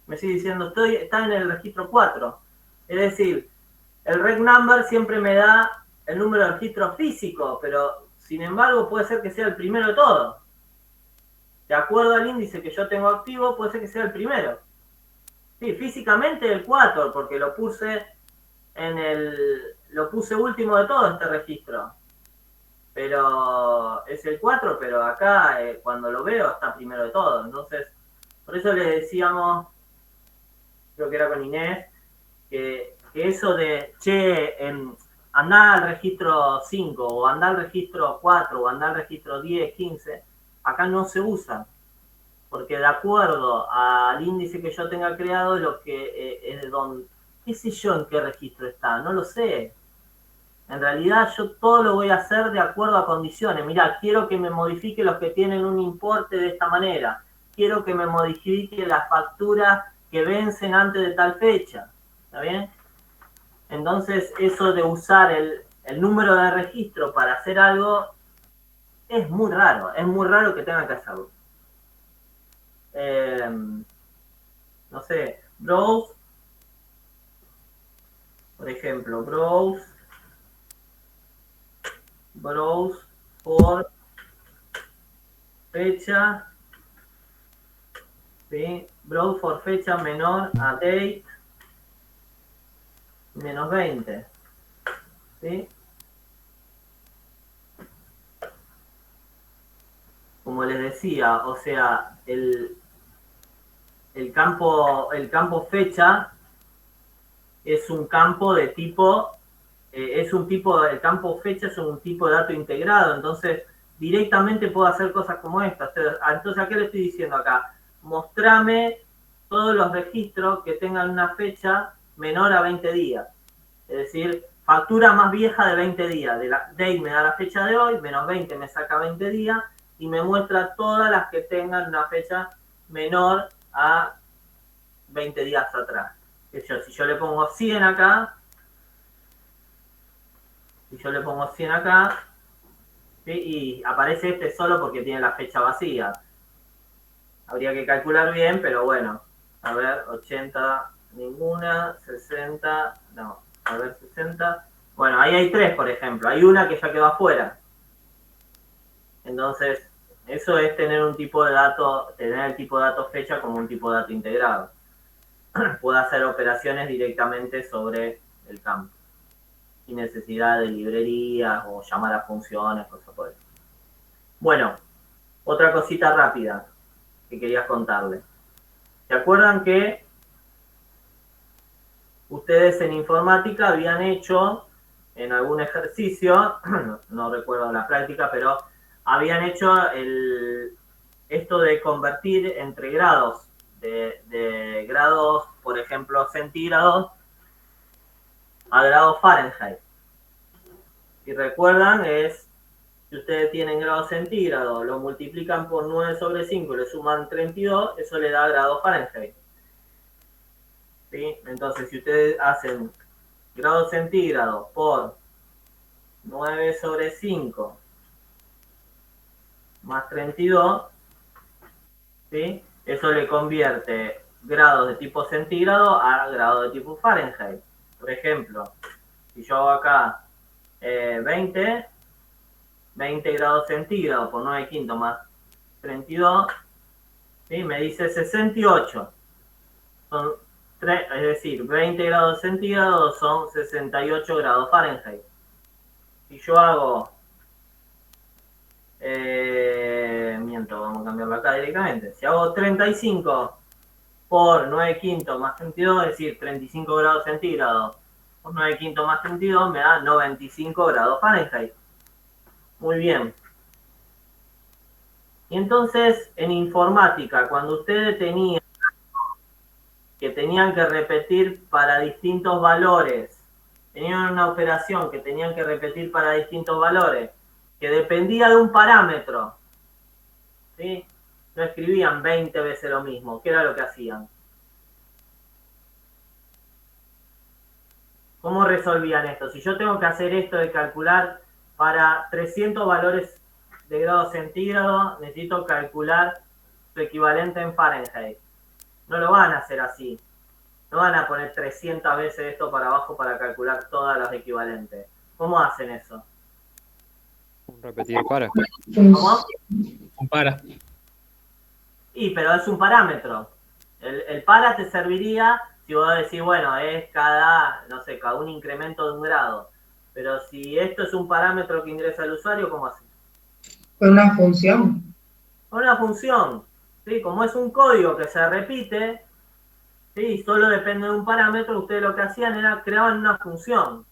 A: Me sigue diciendo, está en el registro 4. Es decir, el rec number siempre me da el número de registro físico, pero sin embargo puede ser que sea el primero de todo. De acuerdo al índice que yo tengo activo, puede ser que sea el primero. Sí, físicamente el 4, porque lo puse lo puse último de todo este registro. Pero es el 4, pero acá cuando lo veo está primero de todo. Entonces, por eso le decíamos, creo que era con Inés, que eso de, che, andá al registro 5, o andá al registro 4, o andá al registro 10, 15, acá no se usa. Porque de acuerdo al índice que yo tenga creado, lo que es de donde, qué sé yo en qué registro está, no lo sé. En realidad yo todo lo voy a hacer de acuerdo a condiciones. Mirá, quiero que me modifique los que tienen un importe de esta manera. Quiero que me modifique las facturas que vencen antes de tal fecha. ¿Está bien? Entonces eso de usar el número de registro para hacer algo es muy raro. Es muy raro que tengan que hacerlo. No sé, browse. Por ejemplo, browse por fecha, ¿sí? Browse por fecha menor a date menos 20, ¿sí? Como les decía, o sea, el campo fecha es un campo de tipo, el campo fecha es un tipo de dato integrado, entonces directamente puedo hacer cosas como esta. Entonces, ¿a qué le estoy diciendo acá? Mostrame todos los registros que tengan una fecha menor a 20 días. Es decir, factura más vieja de 20 días. De la date me da la fecha de hoy, menos 20 me saca 20 días y me muestra todas las que tengan una fecha menor a 20 días atrás. Si yo le pongo 100 acá, ¿sí? Y aparece este solo porque tiene la fecha vacía. Habría que calcular bien, pero bueno. A ver, 80, ninguna, 60, no, a ver, 60. Bueno, ahí hay 3, por ejemplo. Hay una que ya quedó afuera. Entonces, eso es tener un tipo de dato, tener el tipo de dato fecha como un tipo de dato integrado. Puedo hacer operaciones directamente sobre el campo, sin necesidad de librerías o llamar a funciones, cosas por eso. Bueno, otra cosita rápida que quería contarles. ¿Se acuerdan que ustedes en informática habían hecho en algún ejercicio, no recuerdo la práctica, pero habían hecho esto de convertir entre grados, de grados, por ejemplo, centígrados, a grados Fahrenheit? Si recuerdan, si ustedes tienen grados centígrados, lo multiplican por 9 sobre 5 y le suman 32, eso le da grados Fahrenheit. ¿Sí? Entonces, si ustedes hacen grados centígrados por 9/5 más 32, ¿sí? Eso le convierte grados de tipo centígrado a grados de tipo Fahrenheit. Por ejemplo, si yo hago acá 20 grados centígrados por 9/5 más 32, ¿sí? Me dice 68. Son es decir, 20 grados centígrados son 68 grados Fahrenheit. Si yo hago vamos a cambiarlo acá directamente. Si hago 35 por 9/5 más 32, es decir, 35 grados centígrados por 9/5 más 32, me da 95 grados Fahrenheit. Muy bien. Y entonces, en informática, cuando ustedes tenían que repetir para distintos valores, tenían una operación que tenían que repetir para distintos valores, que dependía de un parámetro, ¿sí? No escribían 20 veces lo mismo. ¿Qué era lo que hacían? ¿Cómo resolvían esto? Si yo tengo que hacer esto de calcular para 300 valores de grado centígrado, necesito calcular su equivalente en Fahrenheit. No lo van a hacer así. No van a poner 300 veces esto para abajo para calcular todas las equivalentes. ¿Cómo hacen eso?
F: Repetir para.
A: ¿Cómo?
D: Compara.
A: Pero es un parámetro. El para te serviría si vos decís, bueno, es cada un incremento de un grado. Pero si esto es un parámetro que ingresa el usuario, ¿cómo hace?
E: Con una función.
A: Con una función. ¿Sí? Como es un código que se repite, ¿sí? Solo depende de un parámetro, ustedes lo que hacían era creaban una función.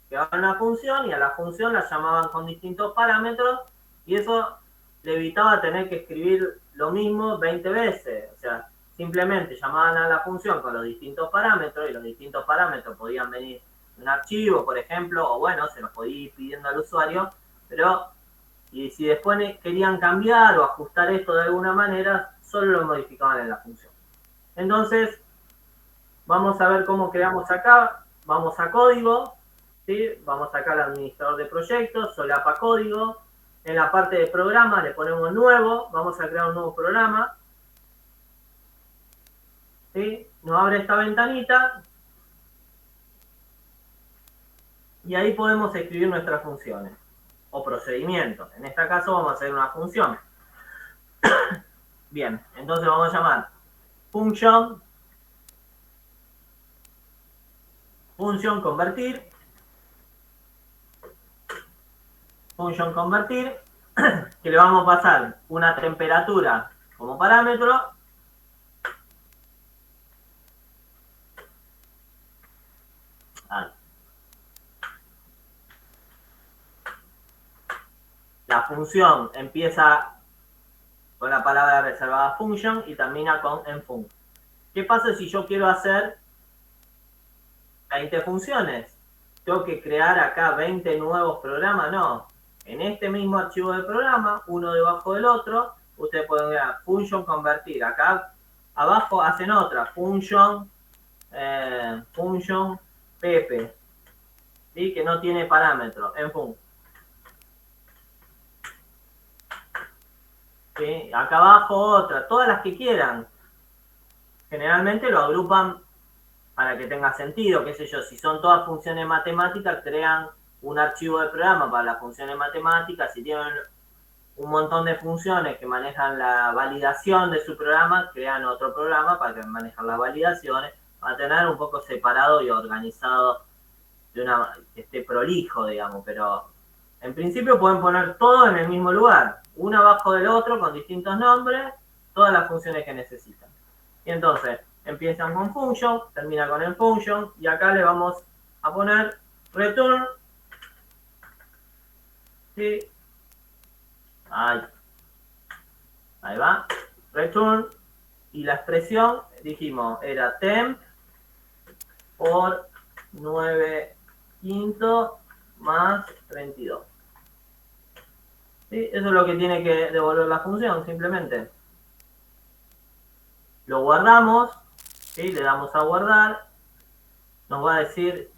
A: Creaban una función y a la función la llamaban con distintos parámetros y eso le evitaba tener que escribir lo mismo 20 veces. O sea, simplemente llamaban a la función con los distintos parámetros y los distintos parámetros podían venir de un archivo, por ejemplo, o bueno, se los podía ir pidiendo al usuario, pero y si después querían cambiar o ajustar esto de alguna manera, solo lo modificaban en la función. Entonces, vamos a ver cómo creamos acá. Vamos a código, ¿sí? Vamos acá al administrador de proyectos, solapa código. En la parte de programa le ponemos nuevo, vamos a crear un nuevo programa. ¿Sí? Nos abre esta ventanita. Y ahí podemos escribir nuestras funciones o procedimientos. En este caso vamos a hacer una función. Bien, entonces vamos a llamar function convertir. Function convertir, que le vamos a pasar una temperatura como parámetro. La función empieza con la palabra reservada function y termina con enfunc. ¿Qué pasa si yo quiero hacer 20 funciones? ¿Tengo que crear acá 20 nuevos programas? No. En este mismo archivo de programa, uno debajo del otro, ustedes pueden ver function convertir. Acá abajo hacen otra, function pepe, ¿sí? Que no tiene parámetro, enfunc. ¿Sí? Acá abajo otra, todas las que quieran. Generalmente lo agrupan para que tenga sentido, qué sé yo, si son todas funciones matemáticas, crean un archivo de programa para las funciones matemáticas. Si tienen un montón de funciones que manejan la validación de su programa, crean otro programa para que manejen las validaciones, para tener un poco separado y organizado, que esté prolijo, digamos, pero en principio pueden poner todo en el mismo lugar, uno abajo del otro con distintos nombres, todas las funciones que necesitan. Y entonces empiezan con function, termina con el function, y acá le vamos a poner return. ¿Sí? Ahí va, return, y la expresión, dijimos, era temp por 9/5 más 32. ¿Sí? Eso es lo que tiene que devolver la función, simplemente. Lo guardamos, ¿sí? Le damos a guardar, nos va a decir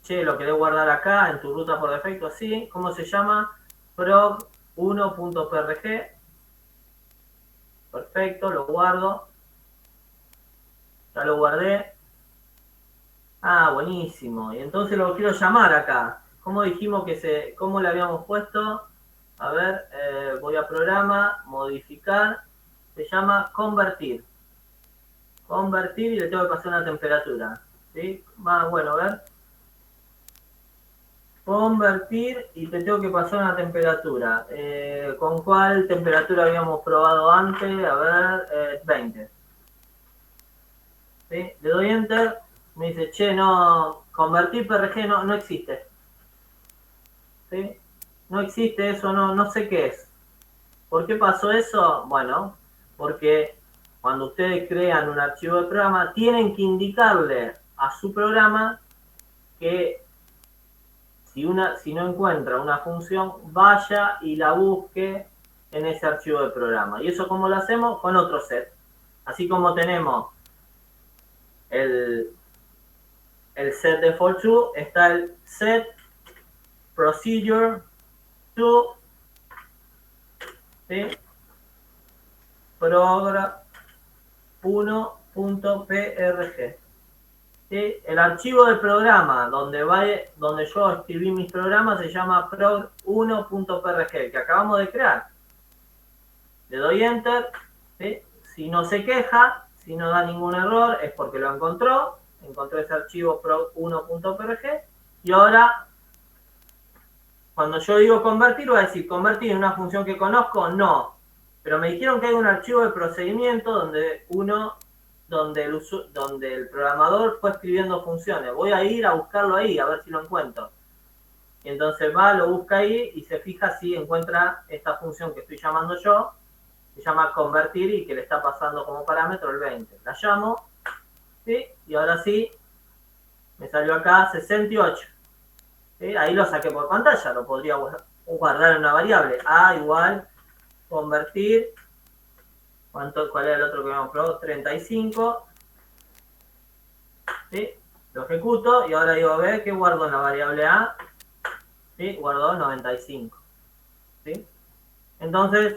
A: che, lo querés guardar acá en tu ruta por defecto, sí. ¿Cómo se llama? prog1.prg. Perfecto, lo guardo. Ya lo guardé. Ah, buenísimo. Y entonces lo quiero llamar acá. ¿Cómo dijimos cómo le habíamos puesto? A ver, voy a programa, modificar. Se llama convertir. Convertir y le tengo que pasar una temperatura. ¿Sí? Más bueno, a ver. Convertir y te tengo que pasar una temperatura. ¿Con cuál temperatura habíamos probado antes? A ver, 20. ¿Sí? Le doy enter. Me dice, che, no, convertir PRG no existe. ¿Sí? No existe eso, no sé qué es. ¿Por qué pasó eso? Bueno, porque cuando ustedes crean un archivo de programa, tienen que indicarle a su programa que si no encuentra una función, vaya y la busque en ese archivo de programa. ¿Y eso cómo lo hacemos? Con otro set. Así como tenemos el set default true, está el set procedure to, ¿sí? program1.prg. ¿Sí? El archivo de programa donde yo escribí mis programas se llama prog1.prg, que acabamos de crear. Le doy enter. ¿Sí? Si no se queja, si no da ningún error, es porque lo encontró ese archivo prog1.prg. Y ahora, cuando yo digo convertir, voy a decir, ¿convertir en una función que conozco? No. Pero me dijeron que hay un archivo de procedimiento donde el programador fue escribiendo funciones. Voy a ir a buscarlo ahí, a ver si lo encuentro. Y entonces va, lo busca ahí y se fija si encuentra esta función que estoy llamando yo, se llama convertir y que le está pasando como parámetro el 20. La llamo, ¿sí? Y ahora sí, me salió acá 68. ¿Sí? Ahí lo saqué por pantalla, lo podría guardar en una variable. A igual convertir. ¿Cuál era el otro que habíamos probado? 35. ¿Sí? Lo ejecuto y ahora digo, a ver, ¿qué guardo en la variable A? ¿Sí? Guardo 95. ¿Sí? Entonces,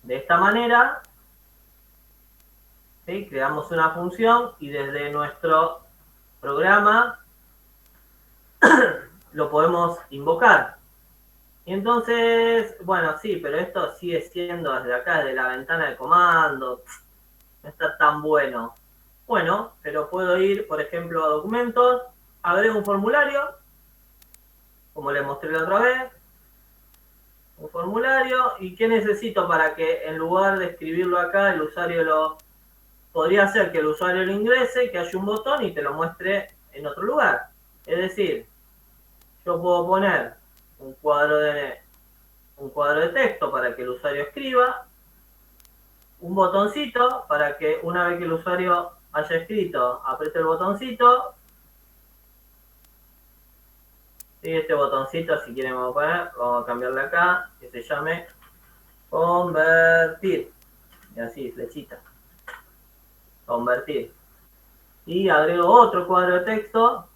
A: de esta manera, ¿sí? Creamos una función y desde nuestro programa lo podemos invocar. Y entonces, bueno, sí, pero esto sigue siendo desde acá, desde la ventana de comando. No está tan bueno. Bueno, pero puedo ir, por ejemplo, a documentos, agrego un formulario, como les mostré la otra vez. Un formulario. ¿Y qué necesito para que en lugar de escribirlo acá, el usuario podría ser que el usuario lo ingrese, que haya un botón y te lo muestre en otro lugar? Es decir, yo puedo poner un cuadro de texto para que el usuario escriba, un botoncito para que una vez que el usuario haya escrito, apriete el botoncito. Y este botoncito, si quieren vamos a cambiarle acá, que se llame convertir. Y así, flechita. Convertir. Y agrego otro cuadro de texto,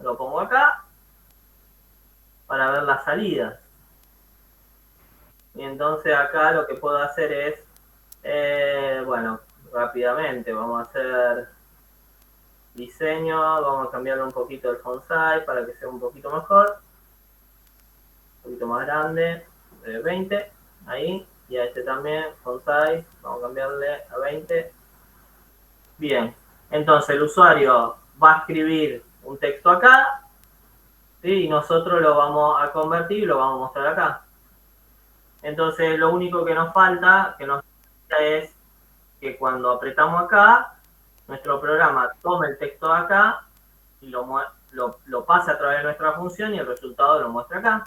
A: lo pongo acá, para ver las salidas. Y entonces acá lo que puedo hacer es, bueno, rápidamente vamos a hacer diseño, vamos a cambiarle un poquito el font size para que sea un poquito mejor, un poquito más grande, 20, ahí, y a este también, font size, vamos a cambiarle a 20. Bien, entonces el usuario va a escribir un texto acá, ¿sí? Y nosotros lo vamos a convertir y lo vamos a mostrar acá. Entonces lo único que nos falta, es que cuando apretamos acá, nuestro programa tome el texto de acá y lo pase a través de nuestra función y el resultado lo muestra acá.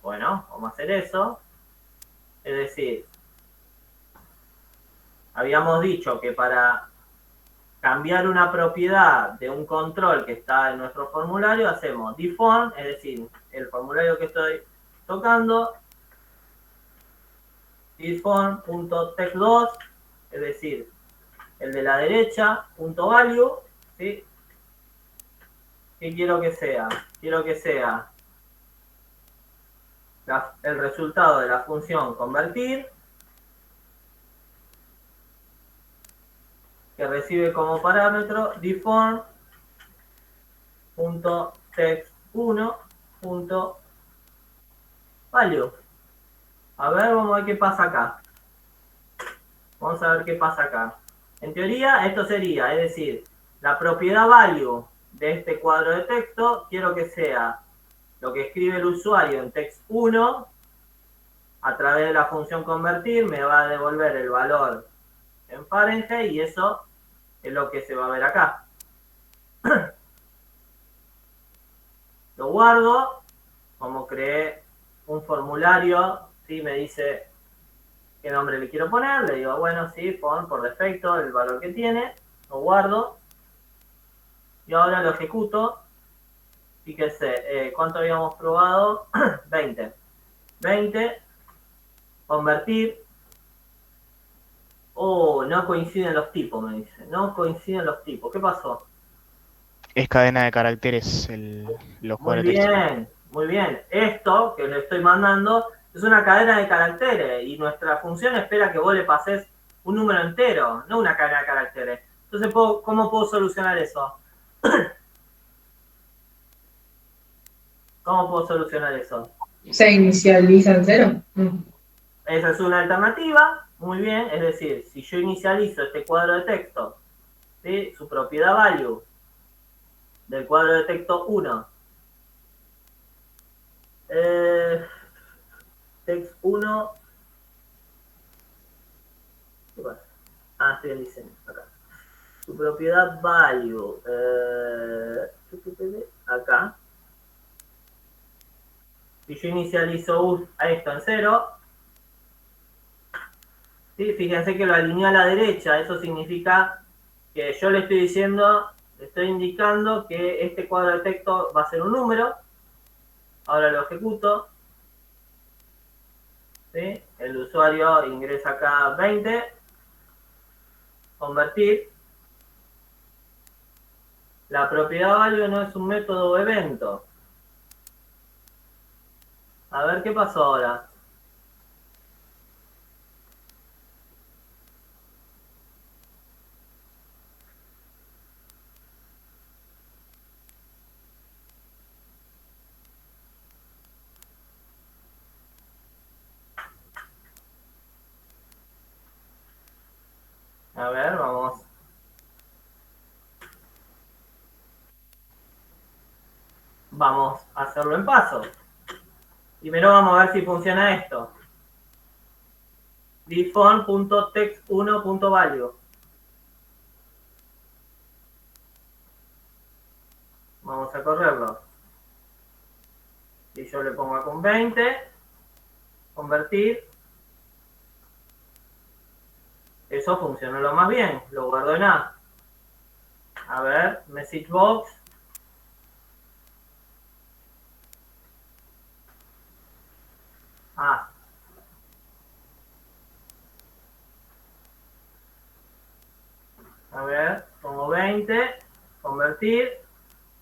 A: Bueno, vamos a hacer eso. Es decir, habíamos dicho que para cambiar una propiedad de un control que está en nuestro formulario, hacemos deform, es decir, el formulario que estoy tocando, deform.text2, es decir, el de la derecha, punto value, ¿sí? ¿Qué quiero que sea? Quiero que sea el resultado de la función convertir, que recibe como parámetro deform.text1.value. A ver, vamos a ver qué pasa acá. Vamos a ver qué pasa acá. En teoría, esto sería, es decir, la propiedad value de este cuadro de texto, quiero que sea lo que escribe el usuario en text1, a través de la función convertir, me va a devolver el valor en Fahrenheit y eso es lo que se va a ver acá. Lo guardo, como creé un formulario, ¿sí? Me dice qué nombre le quiero poner, le digo, bueno, sí, pon por defecto el valor que tiene, lo guardo, y ahora lo ejecuto. Fíjense, ¿cuánto habíamos probado? 20. 20, convertir. Oh, no coinciden los tipos, me dice. No coinciden los tipos. ¿Qué pasó?
C: Es cadena de caracteres los
A: Muy
C: cuadros de texto.
A: bien, muy bien. Esto que le estoy mandando es una cadena de caracteres y nuestra función espera que vos le pases un número entero, no una cadena de caracteres. Entonces, ¿cómo puedo solucionar eso? ¿Cómo puedo solucionar eso?
E: Se inicializa en cero. Mm.
A: Esa es una alternativa, muy bien. Es decir, si yo inicializo este cuadro de texto, ¿sí? Su propiedad value del cuadro de texto 1, text 1, ¿qué pasa? Ah, estoy en diseño, acá. Su propiedad value, acá. Si yo inicializo a esto en 0, ¿sí? Fíjense que lo alineó a la derecha, eso significa que yo le estoy diciendo, le estoy indicando que este cuadro de texto va a ser un número. Ahora lo ejecuto, ¿sí? El usuario ingresa acá 20, convertir. La propiedad value no es un método o evento. A ver qué pasó ahora. A ver, vamos. Vamos a hacerlo en paso. Primero vamos a ver si funciona esto. deform.text1.value. Vamos a correrlo. Si yo le pongo acá un 20, convertir, eso funcionó lo más bien. Lo guardo en A. A ver, message box. A. A ver, pongo 20, convertir,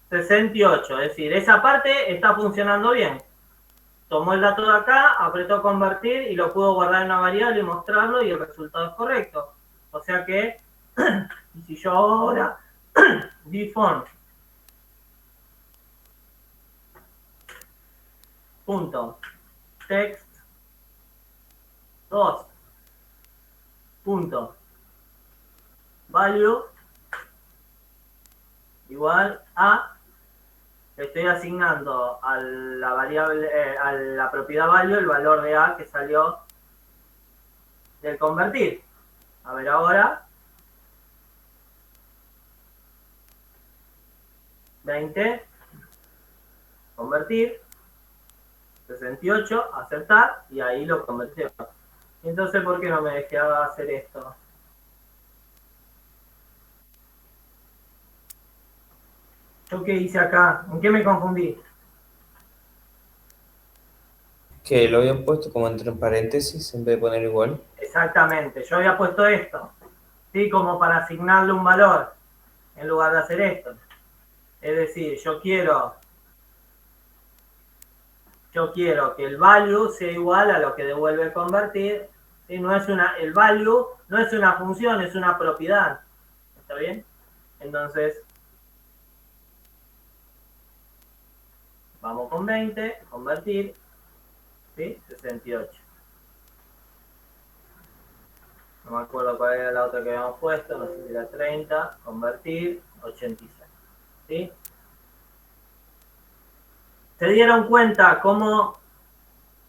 A: 68. Es decir, esa parte está funcionando bien. Tomó el dato de acá, apretó convertir y lo pudo guardar en una variable y mostrarlo y el resultado es correcto. O sea que, y si yo ahora deform punto text 2 punto value igual a, le estoy asignando a la variable, a la propiedad value el valor de A que salió del convertir. A ver ahora. 20. Convertir. 68. Aceptar. Y ahí lo convirtió. Entonces, ¿por qué no me dejaba hacer esto? ¿Yo qué hice acá? ¿En qué me confundí?
B: Que lo habían puesto como entre paréntesis en vez de poner igual.
A: Exactamente. Yo había puesto esto. ¿sí? Como para asignarle un valor en lugar de hacer esto. Es decir, yo quiero que el value sea igual a lo que devuelve el convertir. ¿Sí? El value no es una función, es una propiedad. ¿Está bien? Entonces, vamos con 20, convertir, ¿sí? 68. No me acuerdo cuál era la otra que habíamos puesto, no sé si era 30, convertir, 86. ¿Sí? ¿Se dieron cuenta cómo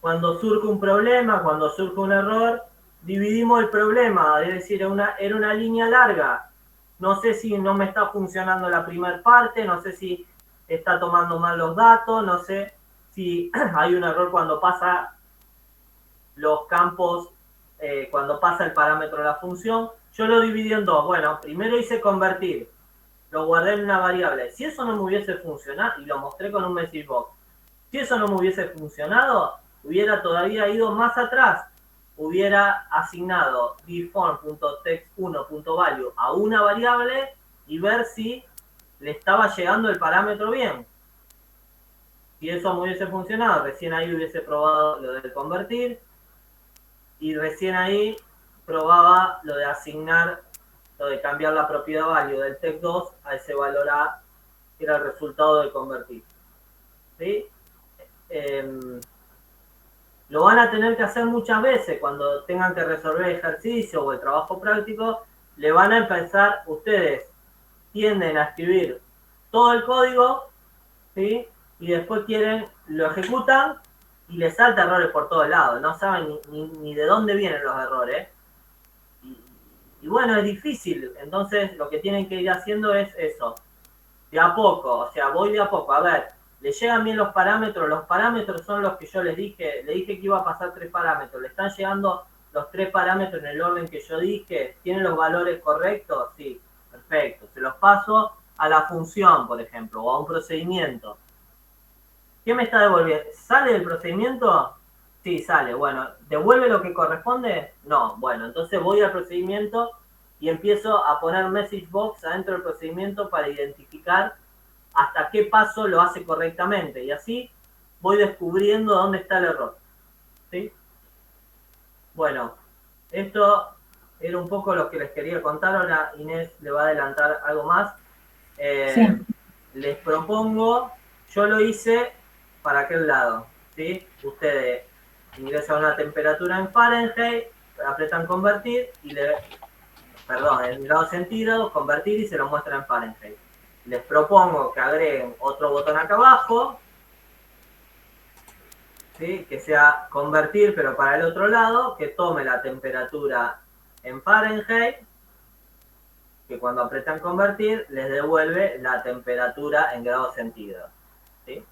A: cuando surge un problema, cuando surge un error, dividimos el problema? Es decir, era una línea larga. No sé si no me está funcionando la primera parte, no sé si está tomando mal los datos, no sé si hay un error cuando pasa los campos, cuando pasa el parámetro de la función. Yo lo dividí en dos. Bueno, primero hice convertir, lo guardé en una variable. Si eso no me hubiese funcionado, y lo mostré con un message box, si eso no me hubiese funcionado, hubiera todavía ido más atrás. Hubiera asignado deform.text1.value a una variable y ver si le estaba llegando el parámetro bien. Si eso me hubiese funcionado, recién ahí hubiese probado lo del convertir y recién ahí probaba lo de asignar, lo de cambiar la propiedad value del text2 a ese valor A, que era el resultado de convertir. ¿Sí? Lo van a tener que hacer muchas veces cuando tengan que resolver el ejercicio o el trabajo práctico. Le van a empezar, ustedes tienden a escribir todo el código, ¿sí? Y después lo ejecutan y les salta errores por todos lados. No saben ni de dónde vienen los errores. Y bueno, es difícil. Entonces lo que tienen que ir haciendo es eso. De a poco, o sea, voy de a poco. A ver, le llegan bien los parámetros son los que yo le dije que iba a pasar 3 parámetros, le están llegando los 3 parámetros en el orden que yo dije, ¿tienen los valores correctos? Sí, perfecto, se los paso a la función, por ejemplo, o a un procedimiento. ¿Qué me está devolviendo? ¿Sale del procedimiento? Sí, sale, bueno, ¿devuelve lo que corresponde? No, bueno, entonces voy al procedimiento y empiezo a poner message box adentro del procedimiento para identificar hasta qué paso lo hace correctamente. Y así voy descubriendo dónde está el error. ¿Sí? Bueno, esto era un poco lo que les quería contar. Ahora Inés le va a adelantar algo más.
E: Sí.
A: Les propongo, yo lo hice para aquel lado. ¿Sí? Ustedes ingresan una temperatura en Fahrenheit, apretan convertir y en grados centígrados, convertir y se lo muestra en Fahrenheit. Les propongo que agreguen otro botón acá abajo, ¿sí? Que sea convertir pero para el otro lado, que tome la temperatura en Fahrenheit, que cuando apretan convertir les devuelve la temperatura en grados centígrados. ¿Sí?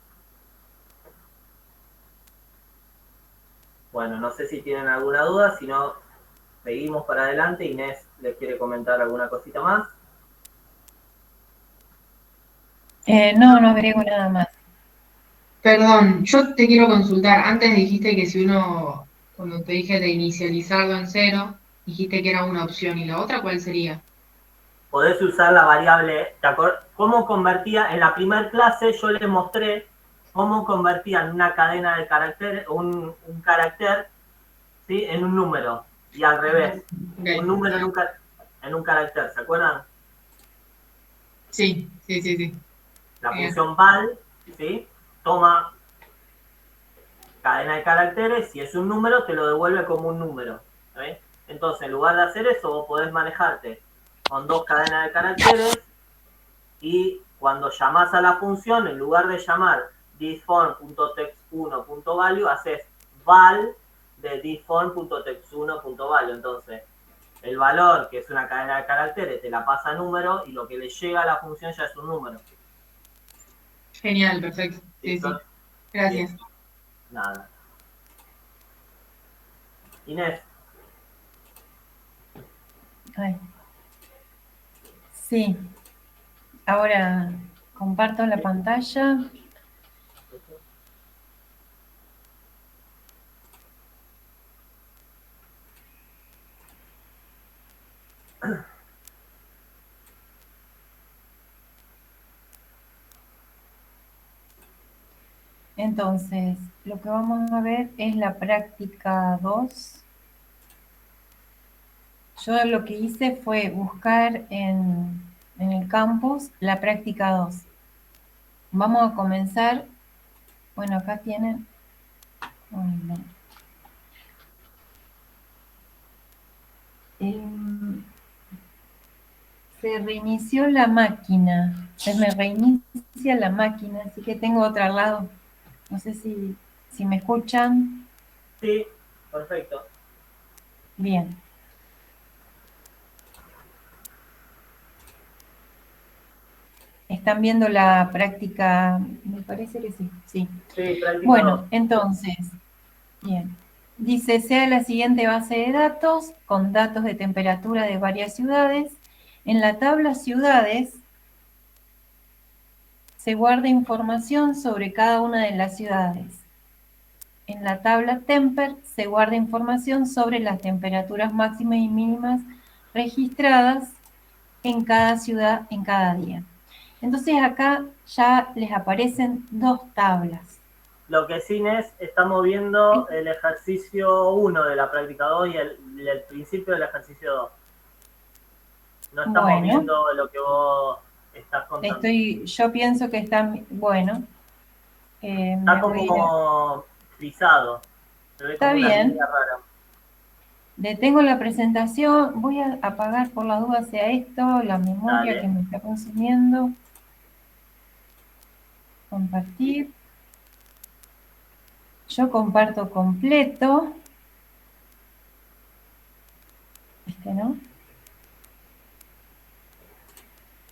A: Bueno, no sé si tienen alguna duda, si no, seguimos para adelante. Inés les quiere comentar alguna cosita más.
E: No, no agrego nada más.
G: Perdón, yo te quiero consultar. Antes dijiste que si uno, cuando te dije de inicializarlo en cero, dijiste que era una opción. ¿Y la otra cuál sería?
A: Podés usar la variable, ¿cómo convertía? En la primera clase yo les mostré cómo convertían una cadena de caracteres, un carácter, ¿sí? En un número, y al revés,
G: Okay.
A: un número en un carácter, ¿se acuerdan?
G: Sí, sí, sí, sí.
A: La
G: Bien.
A: función val, ¿sí? Toma cadena de caracteres, si es un número, te lo devuelve como un número. ¿Sí? Entonces, en lugar de hacer eso, vos podés manejarte con 2 cadenas de caracteres y cuando llamás a la función, en lugar de llamar thisform.text1.value, haces val de thisform.text1.value. Entonces, el valor, que es una cadena de caracteres, te la pasa a número y lo que le llega a la función ya es un número.
G: Genial, perfecto. Sí,
A: ¿Listo?
G: sí. Gracias.
A: Bien. Nada. Inés.
E: Ay. Sí. Ahora comparto la pantalla. entonces, lo que vamos a ver es la práctica 2. Yo lo que hice fue buscar en el campus la práctica 2. Vamos a comenzar, bueno, acá tienen, ay, no. Se reinició la máquina, se me reinicia la máquina, así que tengo otra al lado. No sé si me escuchan.
A: Sí, perfecto.
E: Bien. ¿Están viendo la práctica? Me parece que sí, sí.
A: Sí, práctica
E: Bueno,
A: 2.
E: entonces, bien. Dice, sea la siguiente base de datos con datos de temperatura de varias ciudades. En la tabla ciudades se guarda información sobre cada una de las ciudades. En la tabla Temper se guarda información sobre las temperaturas máximas y mínimas registradas en cada ciudad en cada día. Entonces acá ya les aparecen dos tablas.
A: Lo que sí es, estamos viendo el ejercicio 1 de la práctica 2 y el principio del ejercicio 2. No estamos
E: Bueno,
A: viendo lo que vos estás contando.
E: yo pienso que están, bueno,
A: Está
E: me voy a ir
A: como frisado. Se ve
E: Está
A: como una
E: bien.
A: línea rara.
E: Detengo la presentación, voy a apagar por la duda sea esto, la memoria
A: Dale.
E: que me está consumiendo. Compartir. Yo comparto completo. ¿No?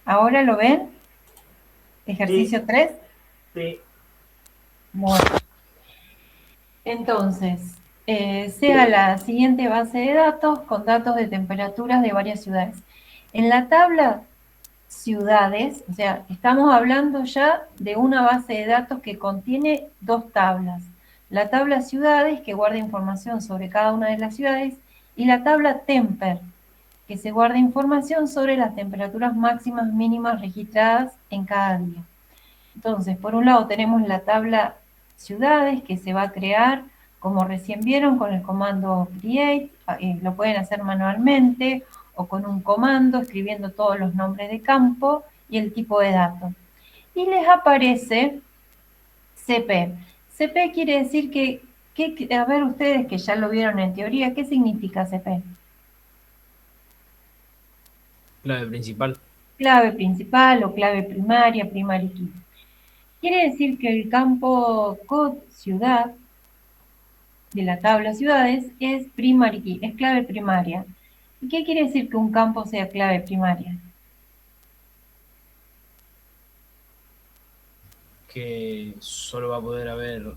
E: ¿Ahora lo ven? Ejercicio 3.
A: Sí,
E: Bueno. Entonces, sea la siguiente base de datos con datos de temperaturas de varias ciudades. En la tabla ciudades, o sea, estamos hablando ya de una base de datos que contiene dos tablas. La tabla ciudades, que guarda información sobre cada una de las ciudades, y la tabla temper, que se guarda información sobre las temperaturas máximas mínimas registradas en cada día. Entonces, por un lado tenemos la tabla ciudades que se va a crear, como recién vieron, con el comando create, lo pueden hacer manualmente o con un comando escribiendo todos los nombres de campo y el tipo de datos. Y les aparece CP. CP quiere decir que, a ver ustedes que ya lo vieron en teoría, ¿qué significa CP?
D: Clave principal.
E: Clave principal o clave primaria, primary key. Quiere decir que el campo code ciudad de la tabla ciudades es primary key, es clave primaria. ¿Y qué quiere decir que un campo sea clave primaria?
D: Que solo va a poder haber,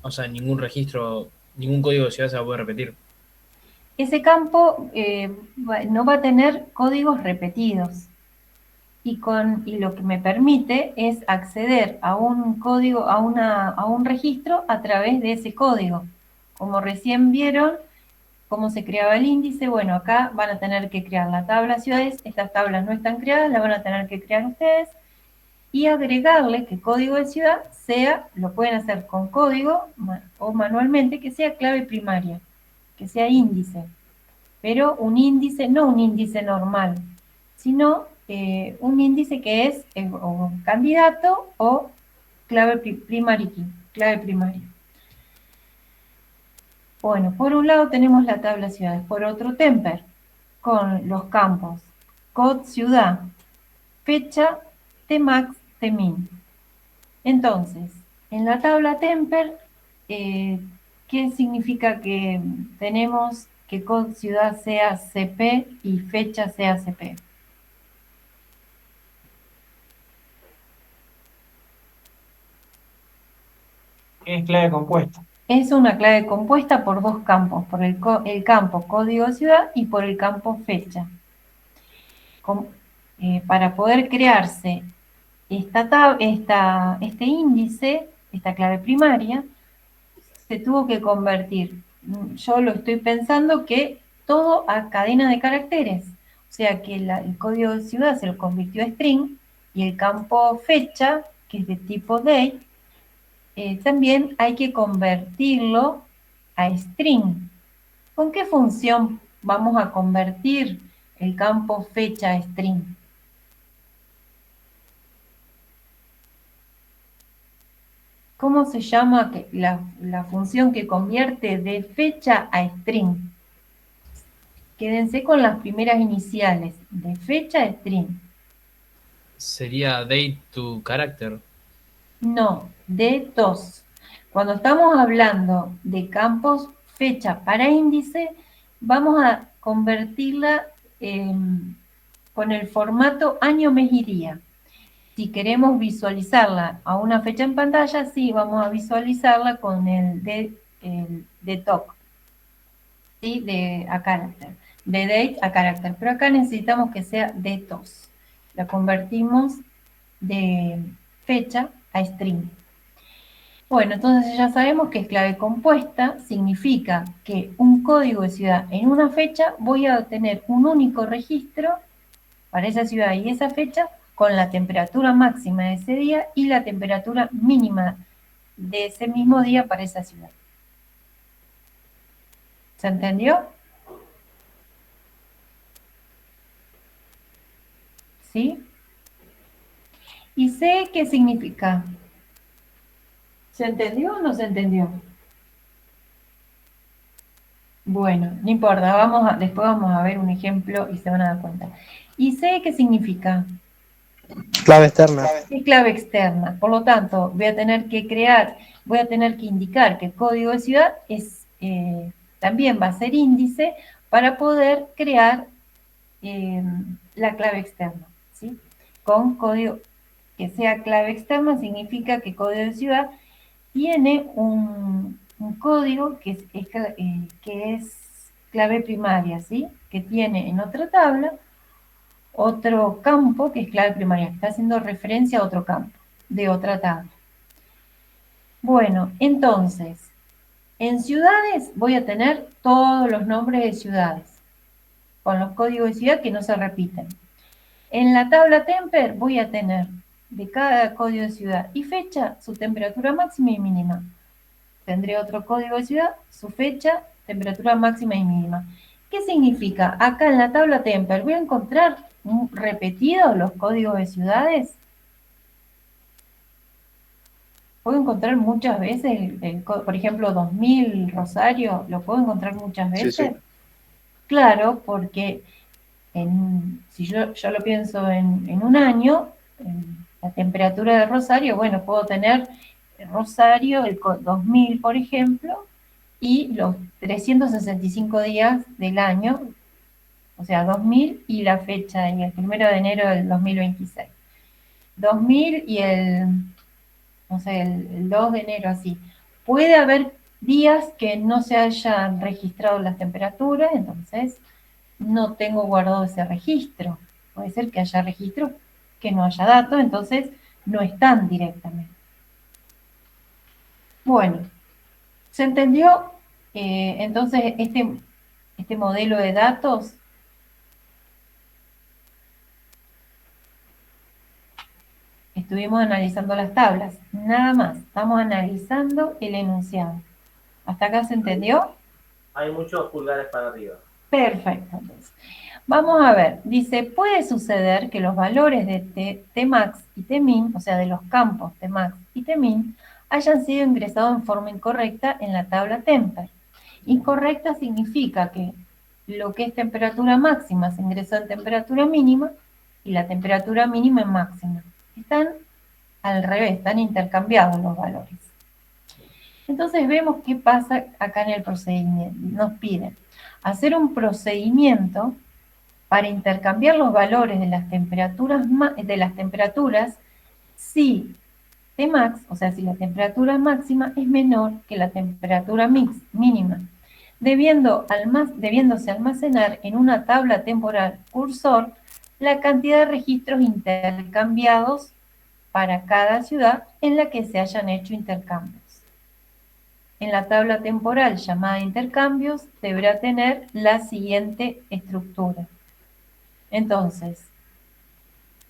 D: o sea, ningún registro, ningún código de ciudad se va a poder repetir.
E: Ese campo no va a tener códigos repetidos. Y lo que me permite es acceder a un código, a un registro a través de ese código. Como recién vieron cómo se creaba el índice, bueno, acá van a tener que crear la tabla ciudades, estas tablas no están creadas, las van a tener que crear ustedes, y agregarle que código de ciudad sea, lo pueden hacer con código o manualmente, que sea clave primaria, que sea índice, pero un índice, no un índice normal, sino un índice que es o candidato o clave primaria. Bueno, por un lado tenemos la tabla ciudades, por otro temper, con los campos code ciudad, fecha, tmax, tmin. Entonces, en la tabla temper, ¿qué significa que tenemos que code ciudad sea CP y fecha sea CP?
B: Es clave compuesta.
E: Es una clave compuesta por dos campos, por el campo código ciudad y por el campo fecha. Para poder crearse este índice, esta clave primaria, se tuvo que convertir, yo lo estoy pensando que todo a cadena de caracteres, o sea que el código de ciudad se lo convirtió a string y el campo fecha, que es de tipo date, también hay que convertirlo a string. ¿Con qué función vamos a convertir el campo fecha a string? ¿Cómo se llama la función que convierte de fecha a string? Quédense con las primeras iniciales, de fecha a string.
D: Sería date to character.
E: No, de dos. Cuando estamos hablando de campos fecha para índice, vamos a convertirla con el formato año, mes y día. Si queremos visualizarla a una fecha en pantalla, sí, vamos a visualizarla con el de TOC, ¿sí? De a character, de date a character. Pero acá necesitamos que sea de TOS. La convertimos de fecha a string. Bueno, entonces ya sabemos que es clave compuesta, significa que un código de ciudad en una fecha voy a tener un único registro para esa ciudad y esa fecha con la temperatura máxima de ese día y la temperatura mínima de ese mismo día para esa ciudad. ¿Se entendió? ¿Sí? ¿Y C qué significa? ¿Se entendió o no se entendió? Bueno, no importa, después vamos a ver un ejemplo y se van a dar cuenta. ¿Y C qué significa?
H: Clave externa.
E: Es clave externa, por lo tanto, voy a tener que indicar que el código de ciudad también va a ser índice para poder crear la clave externa, ¿sí? Con código que sea clave externa significa que código de ciudad tiene un código que es clave primaria, ¿sí? Que tiene en otra tabla otro campo que es clave primaria, está haciendo referencia a otro campo de otra tabla. Bueno, entonces, en ciudades voy a tener todos los nombres de ciudades, con los códigos de ciudad que no se repiten. En la tabla temper voy a tener de cada código de ciudad y fecha su temperatura máxima y mínima. Tendré otro código de ciudad, su fecha, temperatura máxima y mínima. ¿Qué significa? Acá en la tabla temper voy a encontrar repetidos los códigos de ciudades. Puedo encontrar muchas veces, por ejemplo, 2000 Rosario, lo puedo encontrar muchas veces.
F: Sí.
E: Claro, porque si yo lo pienso en un año, la temperatura de Rosario, bueno, puedo tener Rosario, el 2000, por ejemplo, y los 365 días del año, o sea, 2000 y la fecha, y el 1 de enero del 2026. 2000 y no sé, el 2 de enero, así. Puede haber días que no se hayan registrado las temperaturas, entonces no tengo guardado ese registro. Puede ser que haya registro, que no haya datos, entonces no están directamente. Bueno, ¿se entendió? Entonces, este modelo de datos estuvimos analizando las tablas, nada más, estamos analizando el enunciado. ¿Hasta acá se entendió?
A: Hay muchos pulgares para arriba.
E: Perfecto, entonces. Vamos a ver, dice, puede suceder que los valores de Tmax y Tmin, o sea, de los campos Tmax y Tmin, hayan sido ingresados en forma incorrecta en la tabla temper. Incorrecta significa que lo que es temperatura máxima se ingresó en temperatura mínima y la temperatura mínima en máxima. Están al revés, están intercambiados los valores. Entonces vemos qué pasa acá en el procedimiento. Nos piden hacer un procedimiento para intercambiar los valores de las temperaturas si Tmax, o sea, si la temperatura máxima es menor que la temperatura mínima, debiéndose almacenar en una tabla temporal cursor la cantidad de registros intercambiados para cada ciudad en la que se hayan hecho intercambios. En la tabla temporal llamada intercambios deberá tener la siguiente estructura. Entonces,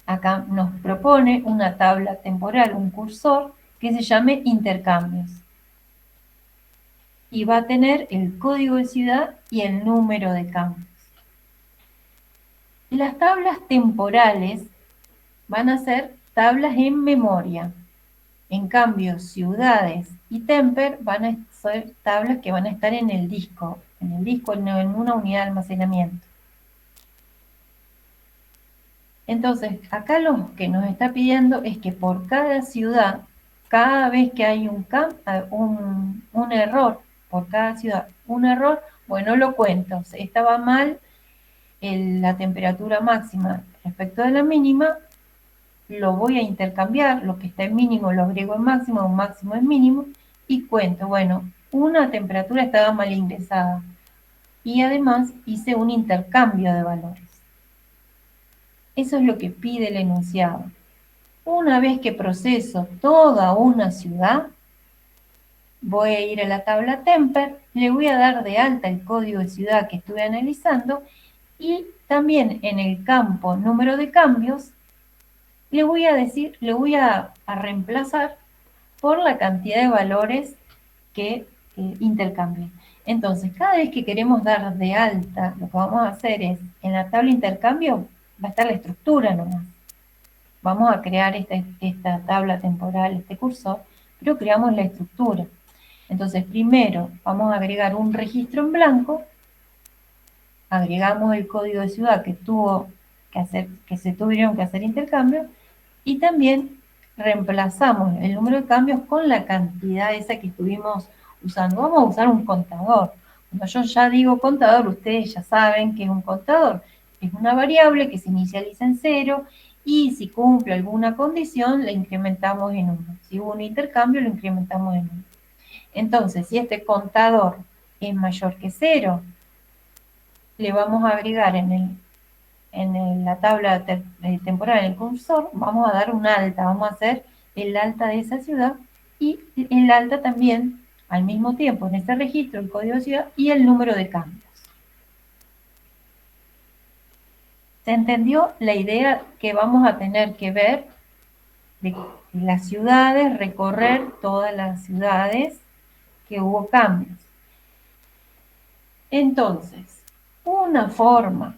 E: acá nos propone una tabla temporal, un cursor, que se llame intercambios. Y va a tener el código de ciudad y el número de cambios. Las tablas temporales van a ser tablas en memoria. En cambio, ciudades y temper van a ser tablas que van a estar en el disco, en una unidad de almacenamiento. Entonces, acá lo que nos está pidiendo es que por cada ciudad, cada vez que hay un error, por cada ciudad, un error, bueno, lo cuento. Estaba mal la temperatura máxima respecto de la mínima, lo voy a intercambiar, lo que está en mínimo lo agrego en máximo, un máximo en mínimo, y cuento, bueno, una temperatura estaba mal ingresada, y además hice un intercambio de valores. Eso es lo que pide el enunciado. Una vez que proceso toda una ciudad, voy a ir a la tabla temper, le voy a dar de alta el código de ciudad que estuve analizando, y también en el campo número de cambios, le voy a reemplazar por la cantidad de valores que intercambien. Entonces, cada vez que queremos dar de alta, lo que vamos a hacer es, en la tabla intercambio, va a estar la estructura nomás. Vamos a crear esta tabla temporal, este cursor, pero creamos la estructura. Entonces, primero vamos a agregar un registro en blanco, agregamos el código de ciudad que se tuvieron que hacer intercambios, y también reemplazamos el número de cambios con la cantidad esa que estuvimos usando. Vamos a usar un contador. Cuando yo ya digo contador, ustedes ya saben que es un contador. Es una variable que se inicializa en 0 y si cumple alguna condición, la incrementamos en 1. Si hubo un intercambio, lo incrementamos en 1. Entonces, si este contador es mayor que 0, le vamos a agregar en la tabla temporal, en el cursor, vamos a dar un alta, vamos a hacer el alta de esa ciudad y el alta también al mismo tiempo en este registro, el código de ciudad y el número de cambios. ¿Se entendió la idea que vamos a tener que ver de las ciudades, recorrer todas las ciudades que hubo cambios? Entonces, una forma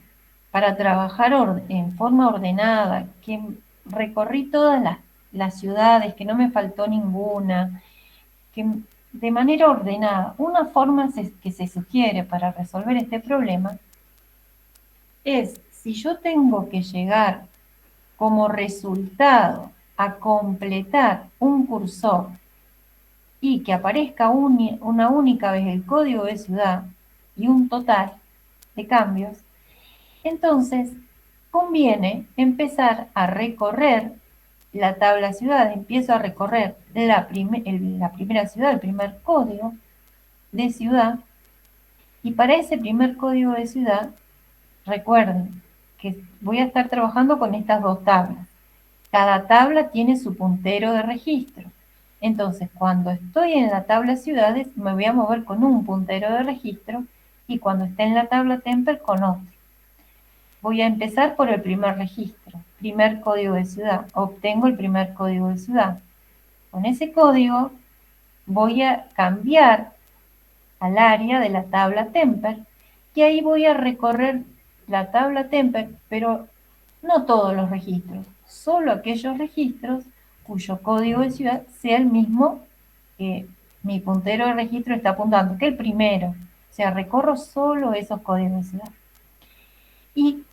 E: para trabajar en forma ordenada, que recorrí todas las ciudades, que no me faltó ninguna, que de manera ordenada, una forma que se sugiere para resolver este problema es, si yo tengo que llegar como resultado a completar un cursor y que aparezca una única vez el código de ciudad y un total de cambios, entonces conviene empezar a recorrer la tabla ciudad. Empiezo a recorrer la primera ciudad, el primer código de ciudad, y para ese primer código de ciudad, recuerden que voy a estar trabajando con estas dos tablas. Cada tabla tiene su puntero de registro. Entonces, cuando estoy en la tabla ciudades, me voy a mover con un puntero de registro, y cuando esté en la tabla temper, con otro. Voy a empezar por el primer registro, primer código de ciudad. Obtengo el primer código de ciudad. Con ese código voy a cambiar al área de la tabla temper, y ahí voy a recorrer la tabla temper, pero no todos los registros, solo aquellos registros cuyo código de ciudad sea el mismo que mi puntero de registro está apuntando, que el primero. O sea, recorro solo esos códigos de ciudad. Y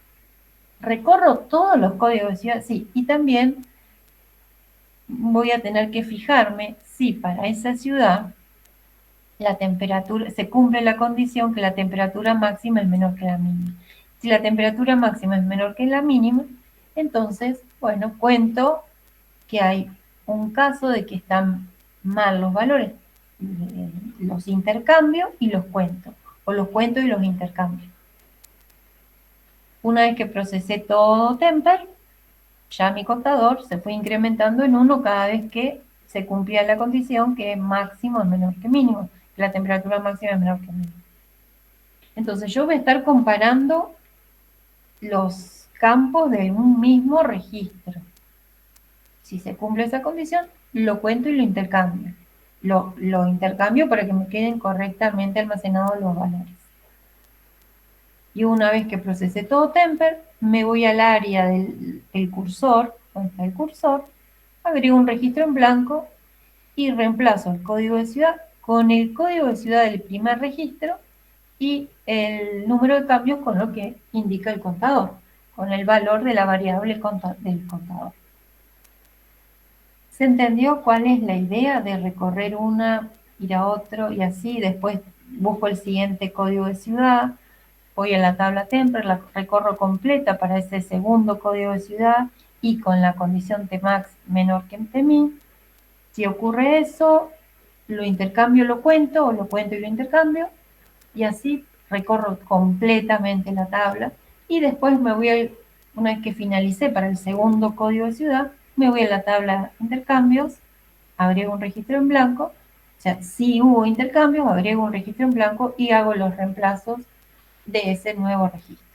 E: recorro todos los códigos de ciudad, sí, y también voy a tener que fijarme si para esa ciudad la temperatura, se cumple la condición que la temperatura máxima es menor que la mínima. Si la temperatura máxima es menor que la mínima, entonces, bueno, cuento que hay un caso de que están mal los valores, los intercambio y los cuento, o los cuento y los intercambio. Una vez que procesé todo temper, ya mi contador se fue incrementando en 1 cada vez que se cumplía la condición que máximo es menor que mínimo, que la temperatura máxima es menor que mínimo. Entonces yo voy a estar comparando los campos de un mismo registro. Si se cumple esa condición, lo cuento y lo intercambio. Lo intercambio para que me queden correctamente almacenados los valores. Y una vez que procesé todo Temper, me voy al área del cursor, donde está el cursor, agrego un registro en blanco y reemplazo el código de ciudad con el código de ciudad del primer registro y el número de cambios con lo que indica el contador, con el valor de la variable del contador. ¿Se entendió cuál es la idea de recorrer una, ir a otro y así? Después busco el siguiente código de ciudad, voy a la tabla Temper, la recorro completa para ese segundo código de ciudad y con la condición Tmax menor que Tmin. Si ocurre eso, lo intercambio, lo cuento, o lo cuento y lo intercambio, y así recorro completamente la tabla, y después me voy, una vez que finalicé para el segundo código de ciudad, me voy a la tabla intercambios, agrego un registro en blanco, o sea, si hubo intercambios, agrego un registro en blanco y hago los reemplazos de ese nuevo registro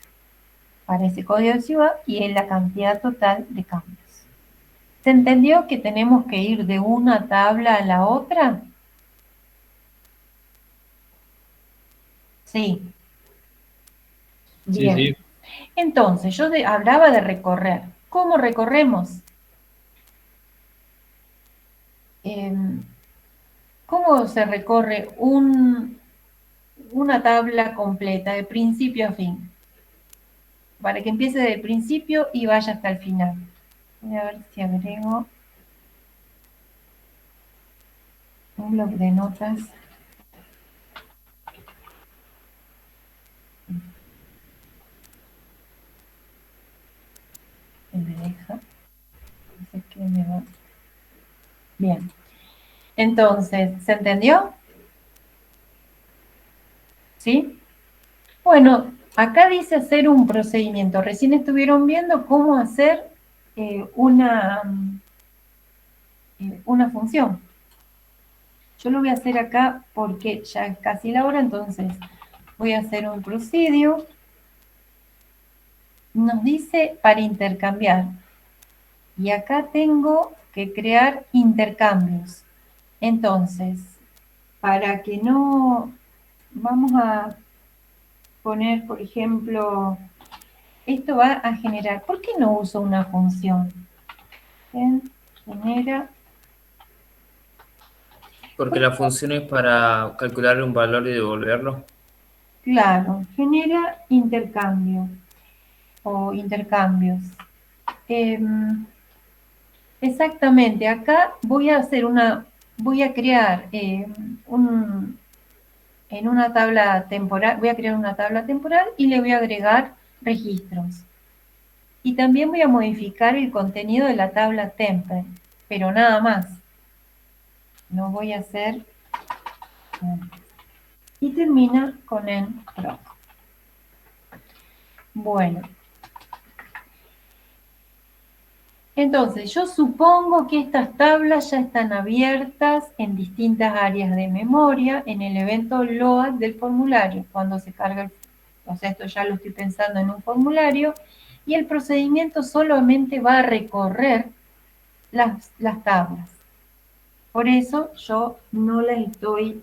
E: para ese código de ciudad y en la cantidad total de cambios. ¿Se entendió que tenemos que ir de una tabla a la otra? Sí. Bien.
D: Sí.
E: Entonces, yo hablaba de recorrer. ¿Cómo recorremos? ¿Cómo se recorre una tabla completa de principio a fin? Para que empiece desde el principio y vaya hasta el final. Voy a ver si agrego un bloc de notas. Me deja. No sé qué me va. Bien. Entonces, ¿se entendió? ¿Sí? Bueno, acá dice hacer un procedimiento. Recién estuvieron viendo cómo hacer una función. Yo lo voy a hacer acá porque ya es casi la hora, entonces voy a hacer un procedimiento. Nos dice para intercambiar. Y acá tengo que crear intercambios. Entonces, para que no... Vamos a poner, por ejemplo, esto va a generar... ¿Por qué no uso una función? Genera...
B: Porque la función es para calcular un valor y devolverlo.
E: Claro, genera intercambio o intercambios. Exactamente, acá voy a hacer voy a crear en una tabla temporal, voy a crear una tabla temporal y le voy a agregar registros. Y también voy a modificar el contenido de la tabla temper, pero nada más. No voy a hacer... Y termina con el proc. Bueno. Entonces, yo supongo que estas tablas ya están abiertas en distintas áreas de memoria en el evento load del formulario. Cuando se carga o sea, esto ya lo estoy pensando en un formulario, y el procedimiento solamente va a recorrer las tablas. Por eso yo no las estoy...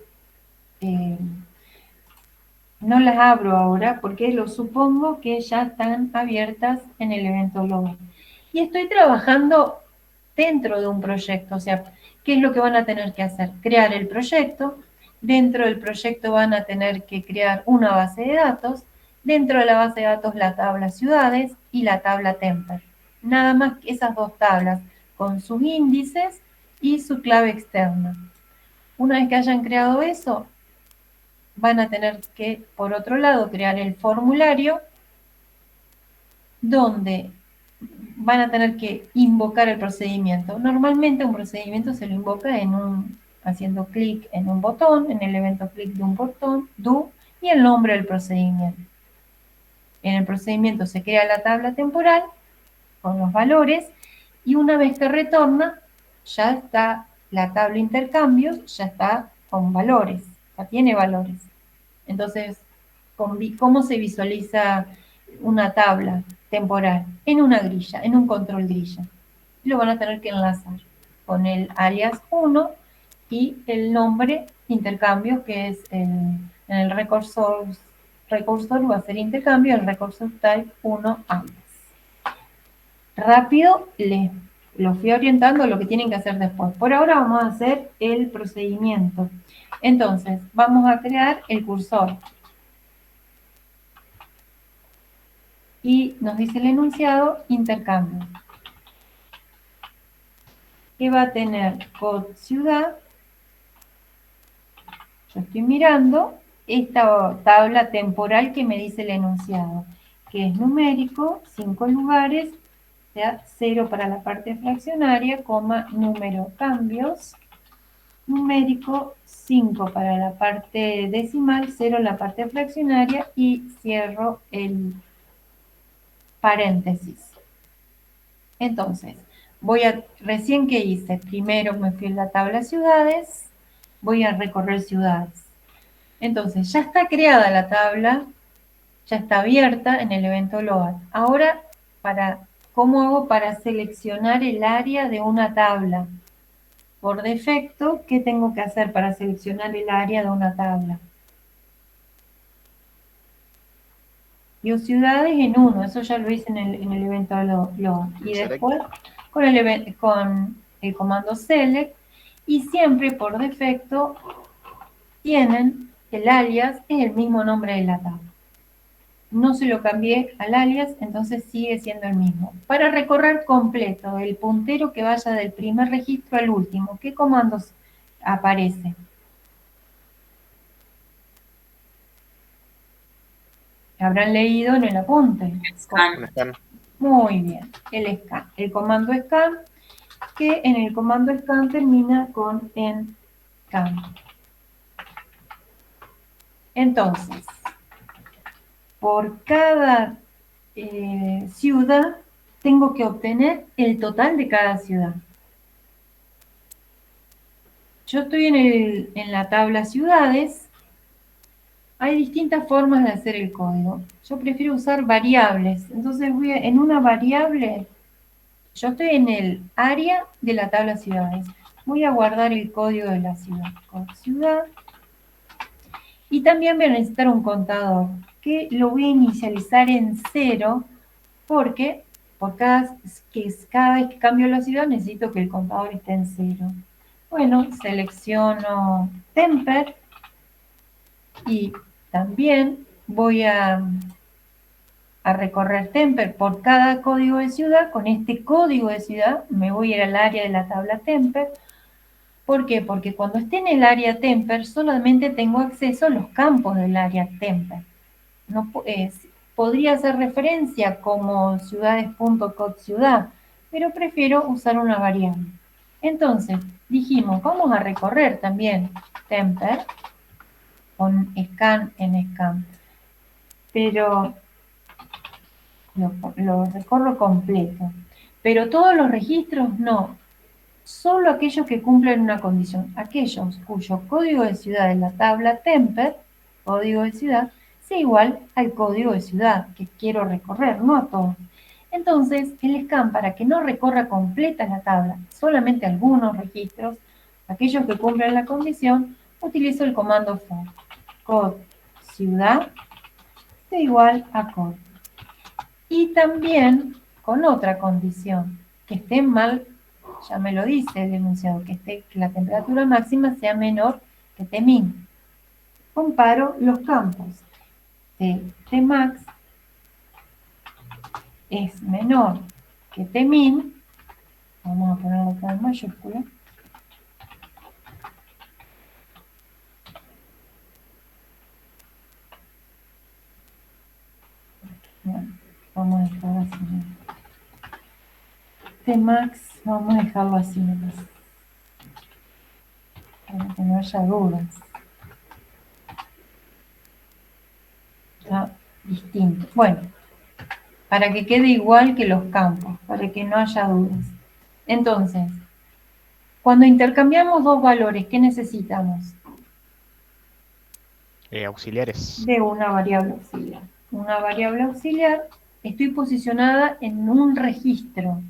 E: no las abro ahora porque lo supongo que ya están abiertas en el evento load. Y estoy trabajando dentro de un proyecto, o sea, ¿qué es lo que van a tener que hacer? Crear el proyecto, dentro del proyecto van a tener que crear una base de datos, dentro de la base de datos la tabla ciudades y la tabla temper. Nada más que esas dos tablas, con sus índices y su clave externa. Una vez que hayan creado eso, van a tener que, por otro lado, crear el formulario donde van a tener que invocar el procedimiento. Normalmente un procedimiento se lo invoca haciendo clic en un botón, en el evento clic de un botón, do, y el nombre del procedimiento. En el procedimiento se crea la tabla temporal con los valores y una vez que retorna, ya está la tabla intercambios, ya está con valores, ya tiene valores. Entonces, ¿cómo se visualiza una tabla temporal? En una grilla, en un control grilla. Lo van a tener que enlazar. con el alias 1 y el nombre intercambio, que es en el recursor va a ser intercambio, el recursor type 1 alias. Rápido los fui orientando a lo que tienen que hacer después. Por ahora vamos a hacer el procedimiento. Entonces, vamos a crear el cursor. Y nos dice el enunciado, intercambio. Que va a tener code ciudad. Yo estoy mirando esta tabla temporal que me dice el enunciado, que es numérico, 5 lugares, o sea, 0 para la parte fraccionaria, coma, número, cambios, numérico, 5 para la parte decimal, 0 en la parte fraccionaria y cierro el paréntesis. Entonces, recién que hice, primero me fui a la tabla ciudades, voy a recorrer ciudades. Entonces, ya está creada la tabla, ya está abierta en el evento load. Ahora, ¿cómo hago para seleccionar el área de una tabla? Por defecto, ¿qué tengo que hacer para seleccionar el área de una tabla? Yo ciudades en 1, eso ya lo hice en el evento load. Y después, con el comando select, y siempre por defecto tienen el alias, es el mismo nombre de la tabla. No se lo cambié al alias, entonces sigue siendo el mismo. Para recorrer completo el puntero que vaya del primer registro al último, ¿qué comandos aparece? Habrán leído en el apunte.
B: Scan.
E: Muy bien, el scan. El comando scan, que en el comando scan termina con en scan. Entonces, por cada ciudad tengo que obtener el total de cada ciudad. Yo estoy en la tabla ciudades. Hay distintas formas de hacer el código. Yo prefiero usar variables. Entonces en una variable, yo estoy en el área de la tabla ciudades. Voy a guardar el código de la ciudad. Ciudad. Y también voy a necesitar un contador, que lo voy a inicializar en 0, porque cada vez que cambio la ciudad necesito que el contador esté en 0. Bueno, selecciono temper y también voy a recorrer temper por cada código de ciudad. Con este código de ciudad me voy a ir al área de la tabla temper. ¿Por qué? Porque cuando esté en el área temper solamente tengo acceso a los campos del área temper. No, podría hacer referencia como ciudades.codeciudad, pero prefiero usar una variable. Entonces, dijimos, vamos a recorrer también temper con scan en scan, pero lo recorro completo. Pero todos los registros no, solo aquellos que cumplen una condición, aquellos cuyo código de ciudad en la tabla temper, código de ciudad, sea igual al código de ciudad que quiero recorrer, no a todos. Entonces, el scan, para que no recorra completa la tabla, solamente algunos registros, aquellos que cumplen la condición, utilizo el comando for. Code ciudad sea igual a code. Y también con otra condición, que esté mal, ya me lo dice el enunciado, que la temperatura máxima sea menor que Tmin. Comparo los campos. Tmax es menor que Tmin, vamos a ponerlo acá en mayúscula, bueno, vamos a dejarlo así. Tmax, vamos a dejarlo así, para que no haya dudas. Está distinto. Bueno, para que quede igual que los campos, para que no haya dudas. Entonces, cuando intercambiamos dos valores, ¿qué necesitamos?
C: Auxiliares.
E: De una variable auxiliar. Una variable auxiliar, estoy posicionada en un registro,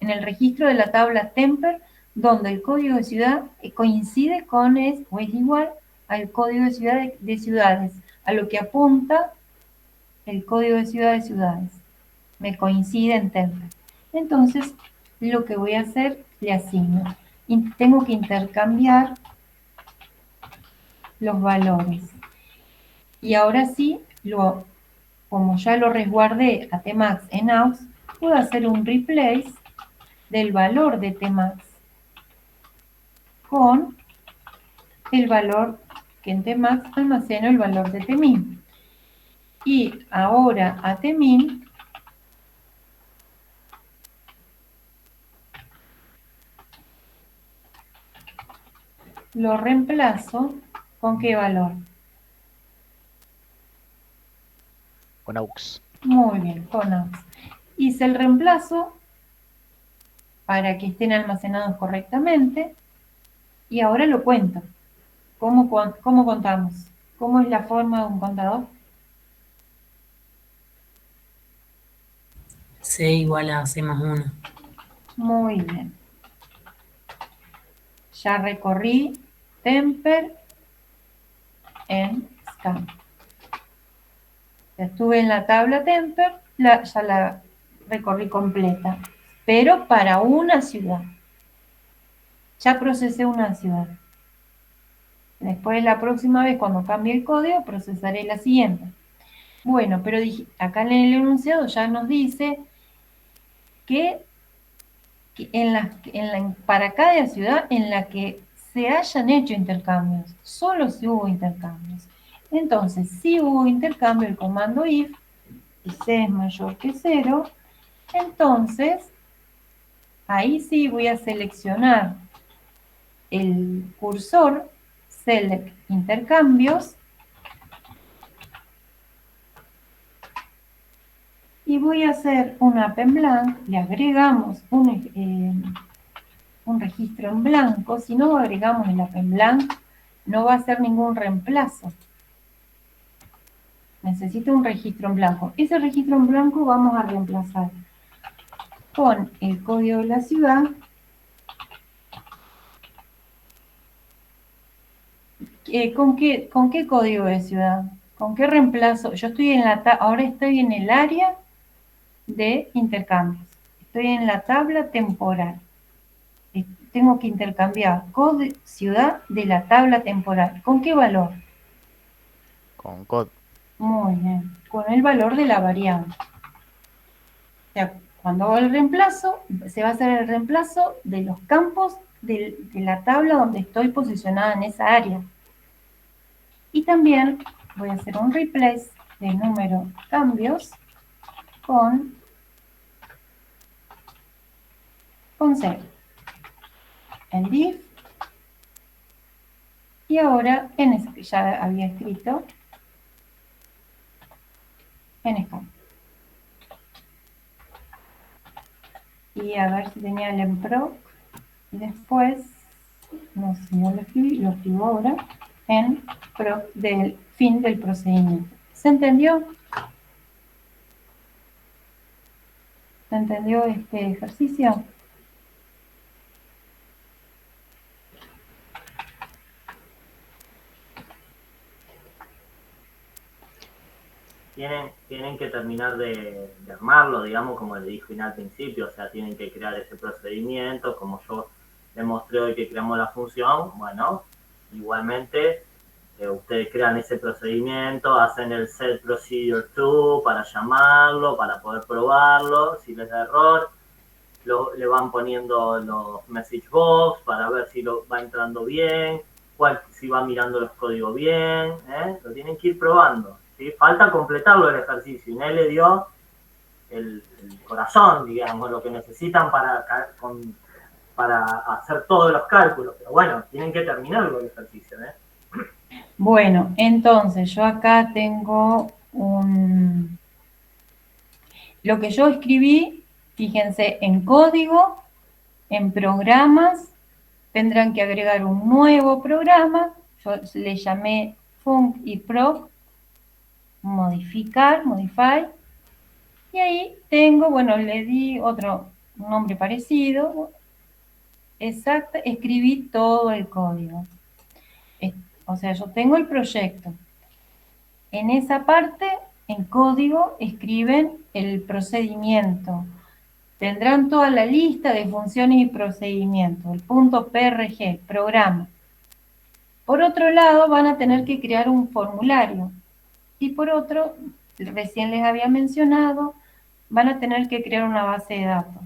E: en el registro de la tabla temper, donde el código de ciudad coincide con o es igual al código de ciudades, a lo que apunta el código de ciudades. Me coincide en Temper. Entonces, lo que voy a hacer, le asigno. Tengo que intercambiar los valores. Y ahora sí, como ya lo resguardé a Tmax en aux, puedo hacer un replace del valor de Tmax con el valor que en Tmax almaceno el valor de Tmin. Y ahora a Tmin lo reemplazo ¿con qué valor?
C: Con aux.
E: Muy bien, con aux. Hice el reemplazo para que estén almacenados correctamente y ahora lo cuento. ¿Cómo contamos? ¿Cómo es la forma de un contador?
I: C igual a C más 1.
E: Muy bien. Ya recorrí Temper en Scan. Ya estuve en la tabla Temper, ya la recorrí completa, pero para una ciudad. Ya procesé una ciudad. Después, la próxima vez, cuando cambie el código, procesaré la siguiente. Bueno, pero acá en el enunciado ya nos dice que para cada ciudad en la que se hayan hecho intercambios, solo si hubo intercambios. Entonces, si hubo intercambio, el comando if, y c es mayor que 0, entonces, ahí sí voy a seleccionar el cursor, select intercambios, y voy a hacer un app en blanco, le agregamos un registro en blanco. Si no agregamos el app en blanco, no va a hacer ningún reemplazo. Necesito un registro en blanco. Ese registro en blanco vamos a reemplazar con el código de la ciudad. ¿Con qué código de ciudad? ¿Con qué reemplazo? Yo estoy ahora estoy en el área de intercambios. Estoy en la tabla temporal. Tengo que intercambiar ciudad de la tabla temporal. ¿Con qué valor?
C: Con cod.
E: Muy bien. Con el valor de la variable. O sea, cuando hago el reemplazo, se va a hacer el reemplazo de los campos de la tabla donde estoy posicionada en esa área. Y también voy a hacer un replace de número cambios con 0. El div. Y ahora, ya había escrito en scan. Y a ver si tenía el enproc. Y después, no sé si no lo escribí, lo escribo ahora, en proc del fin del procedimiento. ¿Se entendió? ¿Se entendió este ejercicio?
A: Tienen que terminar de armarlo, digamos, como le dije al principio, o sea, tienen que crear ese procedimiento, como yo demostré hoy que creamos la función. Bueno, igualmente ustedes crean ese procedimiento, hacen el set procedure to para llamarlo, para poder probarlo. Si les da error, le van poniendo los message box para ver si lo va entrando bien, si va mirando los códigos bien, lo tienen que ir probando. ¿Sí? Falta completarlo el ejercicio. Inés le dio el corazón, digamos, lo que necesitan para hacer todos los cálculos. Pero bueno, tienen que terminarlo el ejercicio.
E: Bueno, entonces yo acá tengo lo que yo escribí, fíjense, en código, en programas, tendrán que agregar un nuevo programa. Yo le llamé func y proc, modificar, modify, y ahí tengo, bueno, le di un nombre parecido, exacta, escribí todo el código. O sea, yo tengo el proyecto. En esa parte, en código, escriben el procedimiento. Tendrán toda la lista de funciones y procedimientos, el punto PRG, programa. Por otro lado, van a tener que crear un formulario. Y por otro, recién les había mencionado, van a tener que crear una base de datos.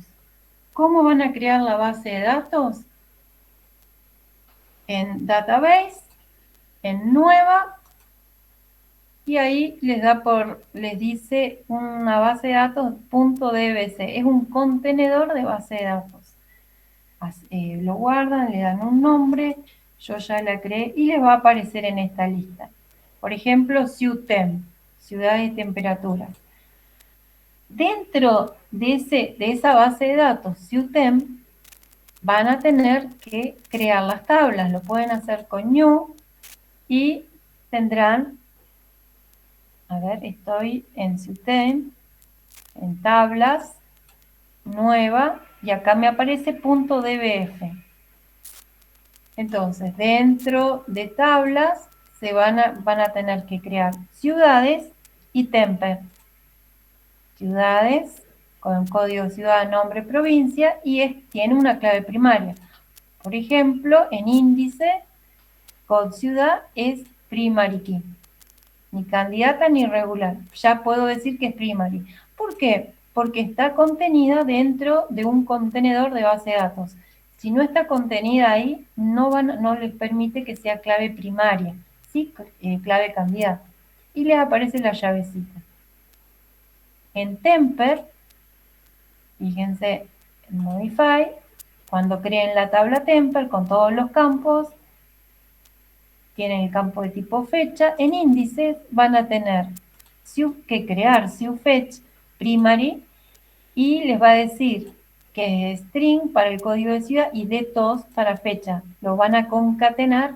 E: ¿Cómo van a crear la base de datos? En Database, en Nueva, y ahí les dice una base de datos .dbc. Es un contenedor de base de datos. Lo guardan, le dan un nombre, yo ya la creé y les va a aparecer en esta lista. Por ejemplo, CIUTEM, ciudad y temperatura. Dentro de esa base de datos CIUTEM van a tener que crear las tablas. Lo pueden hacer con new y tendrán, a ver, estoy en CIUTEM, en tablas, nueva, y acá me aparece .dbf. Entonces, dentro de tablas van a tener que crear ciudades y temper. Ciudades con código ciudad, nombre, provincia, y tiene una clave primaria. Por ejemplo, en índice, code ciudad es primary key. Ni candidata ni regular. Ya puedo decir que es primary. ¿Por qué? Porque está contenida dentro de un contenedor de base de datos. Si no está contenida ahí, no les permite que sea clave primaria, ¿sí? Clave candidata. Y les aparece la llavecita. En temper, fíjense en modify, cuando creen la tabla temper con todos los campos, tienen el campo de tipo fecha. En índices van a tener que crear SIUFetch primary y les va a decir que es string para el código de ciudad y DTOS para fecha. Lo van a concatenar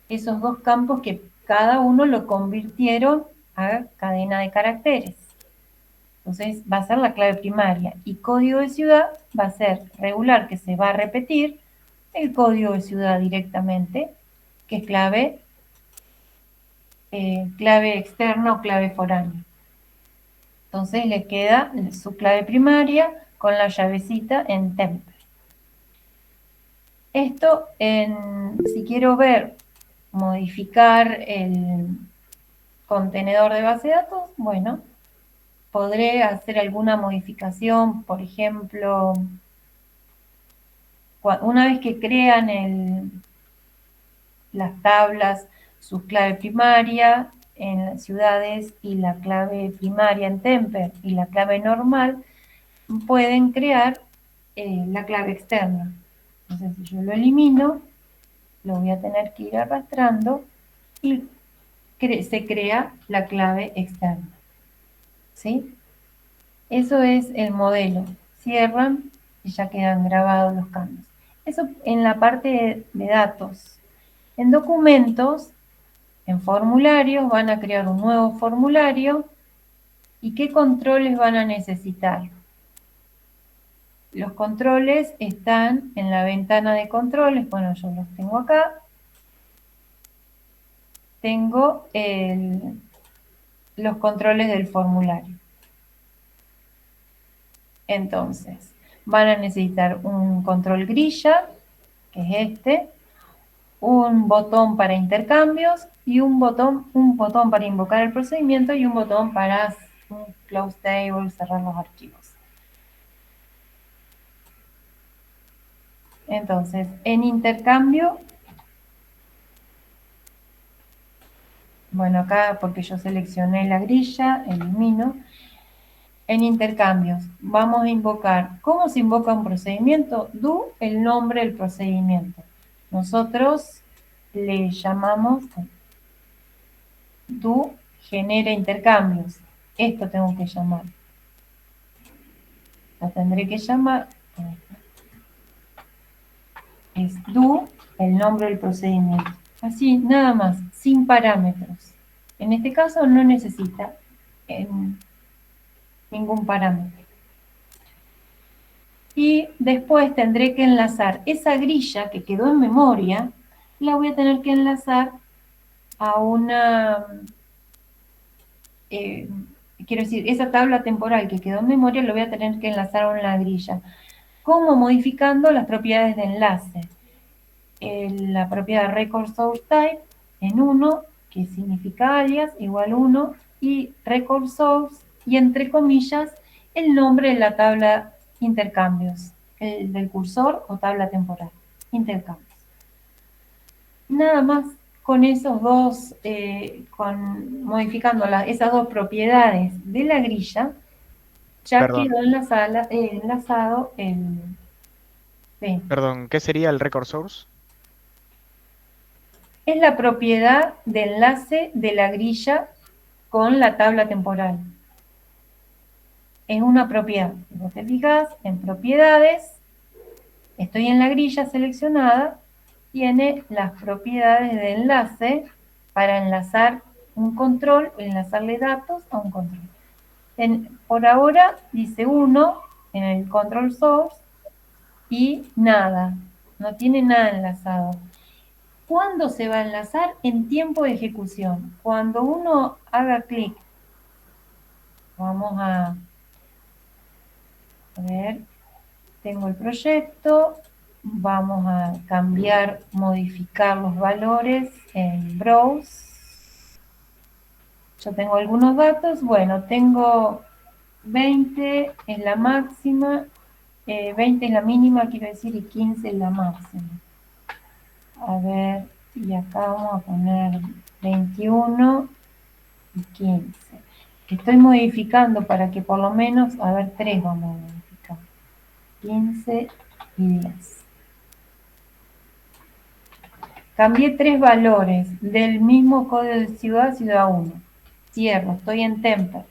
E: esos dos campos que cada uno lo convirtieron a cadena de caracteres. Entonces va a ser la clave primaria y código de ciudad va a ser regular, que se va a repetir el código de ciudad directamente, que es clave externa o clave foránea. Entonces le queda su clave primaria con la llavecita en temper. Esto, si quiero modificar el contenedor de base de datos, bueno, podré hacer alguna modificación, por ejemplo, una vez que crean las tablas, su clave primaria en las ciudades y la clave primaria en temper y la clave normal, pueden crear la clave externa. Entonces, si yo lo elimino, lo voy a tener que ir arrastrando y se crea la clave externa. ¿Sí? Eso es el modelo. Cierran y ya quedan grabados los cambios. Eso en la parte de datos. En documentos, en formularios, van a crear un nuevo formulario. ¿Y qué controles van a necesitar? Los controles están en la ventana de controles. Bueno, yo los tengo acá. Tengo los controles del formulario. Entonces, van a necesitar un control grilla, que es este, un botón para intercambios y un botón para invocar el procedimiento y un botón para close table, cerrar los archivos. Entonces, en intercambio, bueno, acá porque yo seleccioné la grilla, elimino. En intercambios, vamos a invocar. ¿Cómo se invoca un procedimiento? Do, el nombre del procedimiento. Nosotros le llamamos do genera intercambios. Esto tengo que llamar. Lo tendré que llamar. Es do, el nombre del procedimiento. Así, nada más, sin parámetros. En este caso no necesita ningún parámetro. Y después tendré que enlazar esa grilla que quedó en memoria, la voy a tener que enlazar a una, quiero decir, esa tabla temporal que quedó en memoria, lo voy a tener que enlazar a una grilla. ¿Cómo? Modificando las propiedades de enlace. La propiedad record source type en 1, que significa alias, igual 1, y record source, y entre comillas, el nombre de la tabla intercambios, el del cursor o tabla temporal, intercambios. Nada más con esos dos, modificando esas dos propiedades de la grilla, ya
C: Perdón.
E: quedó enlazado el... sí.
C: Perdón, ¿qué sería el record source?
E: Es la propiedad de enlace de la grilla con la tabla temporal. Es una propiedad. Si vos te fijas en propiedades, estoy en la grilla seleccionada, tiene las propiedades de enlace para enlazar un control, enlazarle datos a un control. Por ahora dice 1 en el control source y nada, no tiene nada enlazado. ¿Cuándo se va a enlazar? En tiempo de ejecución. Cuando uno haga clic, vamos a ver, tengo el proyecto, vamos a cambiar, modificar los valores en Browse. Yo tengo algunos datos, bueno, tengo 20 es la máxima, 20 es la mínima, quiero decir, y 15 es la máxima. A ver, y acá vamos a poner 21 y 15. Estoy modificando para que por lo menos, a ver, 3 vamos a modificar. 15 y 10. Cambié 3 valores del mismo código de ciudad, ciudad 1. Cierro, estoy en Temper.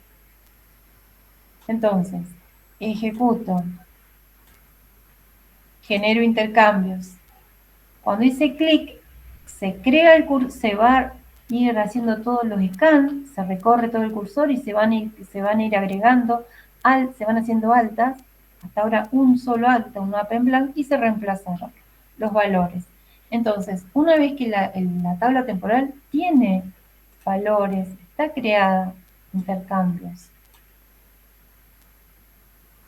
E: Entonces, ejecuto. Genero intercambios. Cuando hice clic, se crea el cursor, se va a ir haciendo todos los scans, se recorre todo el cursor y se van a ir agregando, se van haciendo altas, hasta ahora un solo alta, un up en blanco, y se reemplazaron los valores. Entonces, una vez que la tabla temporal tiene valores, está creada, intercambios.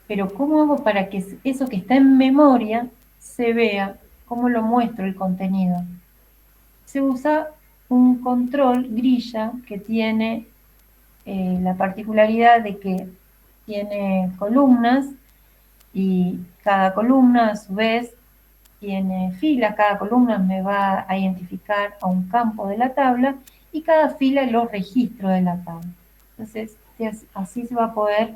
E: Pero ¿cómo hago para que eso que está en memoria se vea? ¿Cómo lo muestro el contenido? Se usa un control grilla que tiene la particularidad de que tiene columnas y cada columna a su vez tiene filas, cada columna me va a identificar a un campo de la tabla y cada fila los registros de la tabla. Entonces, así se va a poder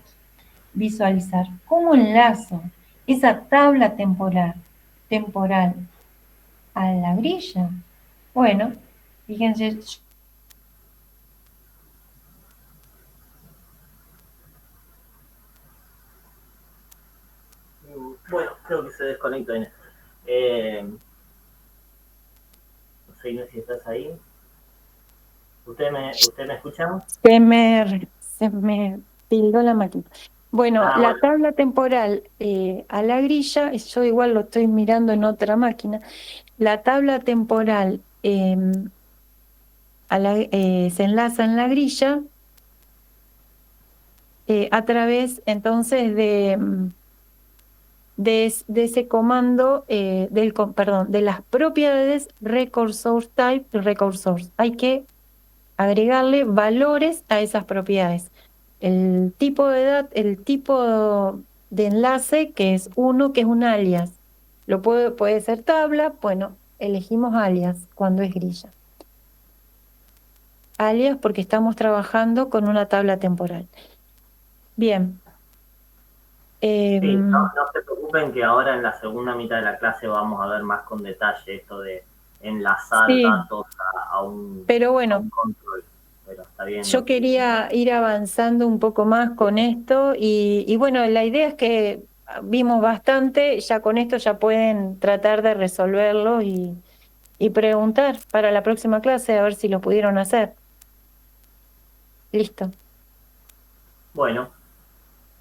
E: visualizar. ¿Cómo enlazo esa tabla temporal a la grilla? Bueno, fíjense,
A: Bueno, creo que se desconectó Inés. No sé, Inés, si estás ahí. ¿Usted me escucha?
E: se me tildó la máquina. Bueno, la
A: Bueno.
E: tabla temporal a la grilla, yo igual lo estoy mirando en otra máquina, la tabla temporal se enlaza en la grilla a través entonces de ese comando, de las propiedades record source type y record source. Hay que agregarle valores a esas propiedades. El tipo de enlace, que es 1, que es un alias. Puede ser tabla, bueno, elegimos alias cuando es grilla. Alias porque estamos trabajando con una tabla temporal. Bien.
A: Sí, no se preocupen que ahora en la segunda mitad de la clase vamos a ver más con detalle esto de enlazar datos a un control. Pero está bien.
E: Yo quería ir avanzando un poco más con esto y bueno, la idea es que vimos bastante, ya con esto ya pueden tratar de resolverlo y preguntar para la próxima clase a ver si lo pudieron hacer. Listo.
A: Bueno,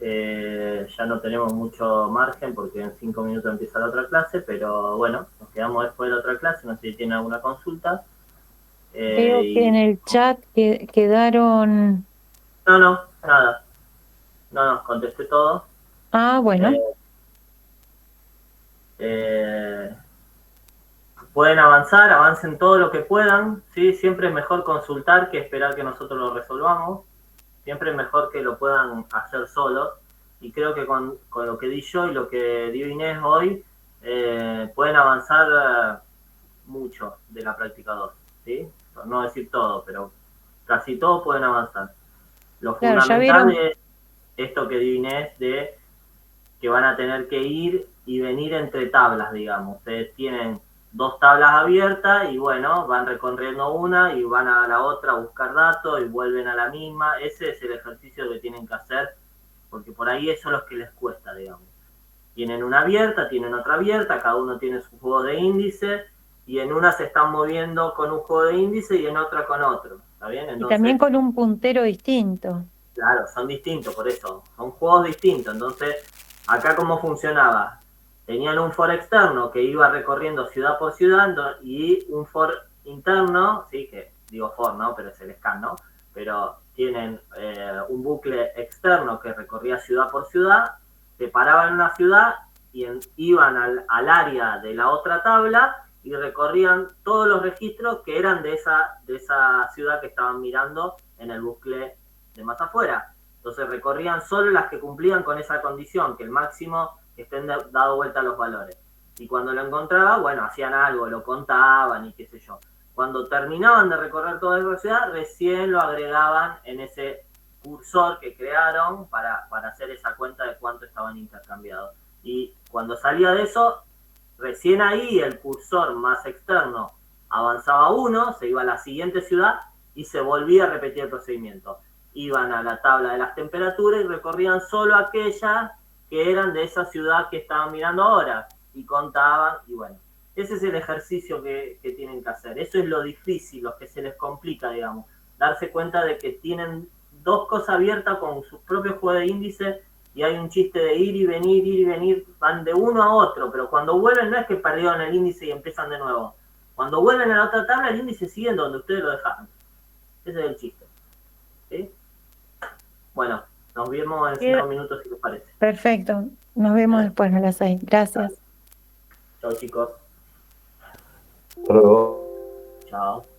A: Ya no tenemos mucho margen porque en 5 minutos empieza la otra clase, pero bueno, nos quedamos después de la otra clase, no sé si tienen alguna consulta.
E: Veo que en el chat quedaron...
A: No, nada. No, contesté todo.
E: Ah, bueno.
A: Pueden avanzar, avancen todo lo que puedan, ¿sí? Siempre es mejor consultar que esperar que nosotros lo resolvamos. Siempre es mejor que lo puedan hacer solos. Y creo que con lo que di yo y lo que dio Inés hoy, pueden avanzar mucho de la práctica 2, ¿sí? Por no decir todo, pero casi todo pueden avanzar. Lo
E: Claro, ya
A: fundamental
E: vieron.
A: es esto que dio Inés de que van a tener que ir y venir entre tablas, digamos. Ustedes tienen 2 tablas abiertas y bueno, van recorriendo una y van a la otra a buscar datos y vuelven a la misma. Ese es el ejercicio que tienen que hacer, porque por ahí eso es lo que les cuesta, digamos. Tienen una abierta, tienen otra abierta, cada uno tiene su juego de índice y en una se están moviendo con un juego de índice y en otra con otro, ¿está bien?
E: Y
A: Entonces,
E: también con un puntero distinto.
A: claro, son distintos, por eso, son juegos distintos. Entonces, acá cómo funcionaba. Tenían un for externo que iba recorriendo ciudad por ciudad y un for interno, sí, que digo for, ¿no? Pero es el scan, ¿no? Pero tienen un bucle externo que recorría ciudad por ciudad, se paraban en una ciudad y iban al área de la otra tabla y recorrían todos los registros que eran de esa ciudad que estaban mirando en el bucle de más afuera. Entonces recorrían solo las que cumplían con esa condición, que el máximo estén dado vuelta los valores. Y cuando lo encontraban, bueno, hacían algo, lo contaban y qué sé yo. Cuando terminaban de recorrer toda la ciudad, recién lo agregaban en ese cursor que crearon para hacer esa cuenta de cuánto estaban intercambiados. Y cuando salía de eso, recién ahí el cursor más externo avanzaba 1, se iba a la siguiente ciudad y se volvía a repetir el procedimiento. Iban a la tabla de las temperaturas y recorrían solo aquellas que eran de esa ciudad que estaban mirando ahora y contaban y bueno, ese es el ejercicio que tienen que hacer. Eso es lo difícil, lo que se les complica, digamos, darse cuenta de que tienen 2 cosas abiertas con sus propios juegos de índice y hay un chiste de ir y venir, van de uno a otro, pero cuando vuelven no es que perdieron el índice y empiezan de nuevo. Cuando vuelven a la otra tabla, el índice sigue donde ustedes lo dejaron. Ese es el chiste. ¿Sí? Bueno, nos vemos en 5 minutos si les parece.
E: Perfecto. Nos vemos después a las 6. Gracias.
A: Chao, chicos.
B: Hasta luego.
A: Chao.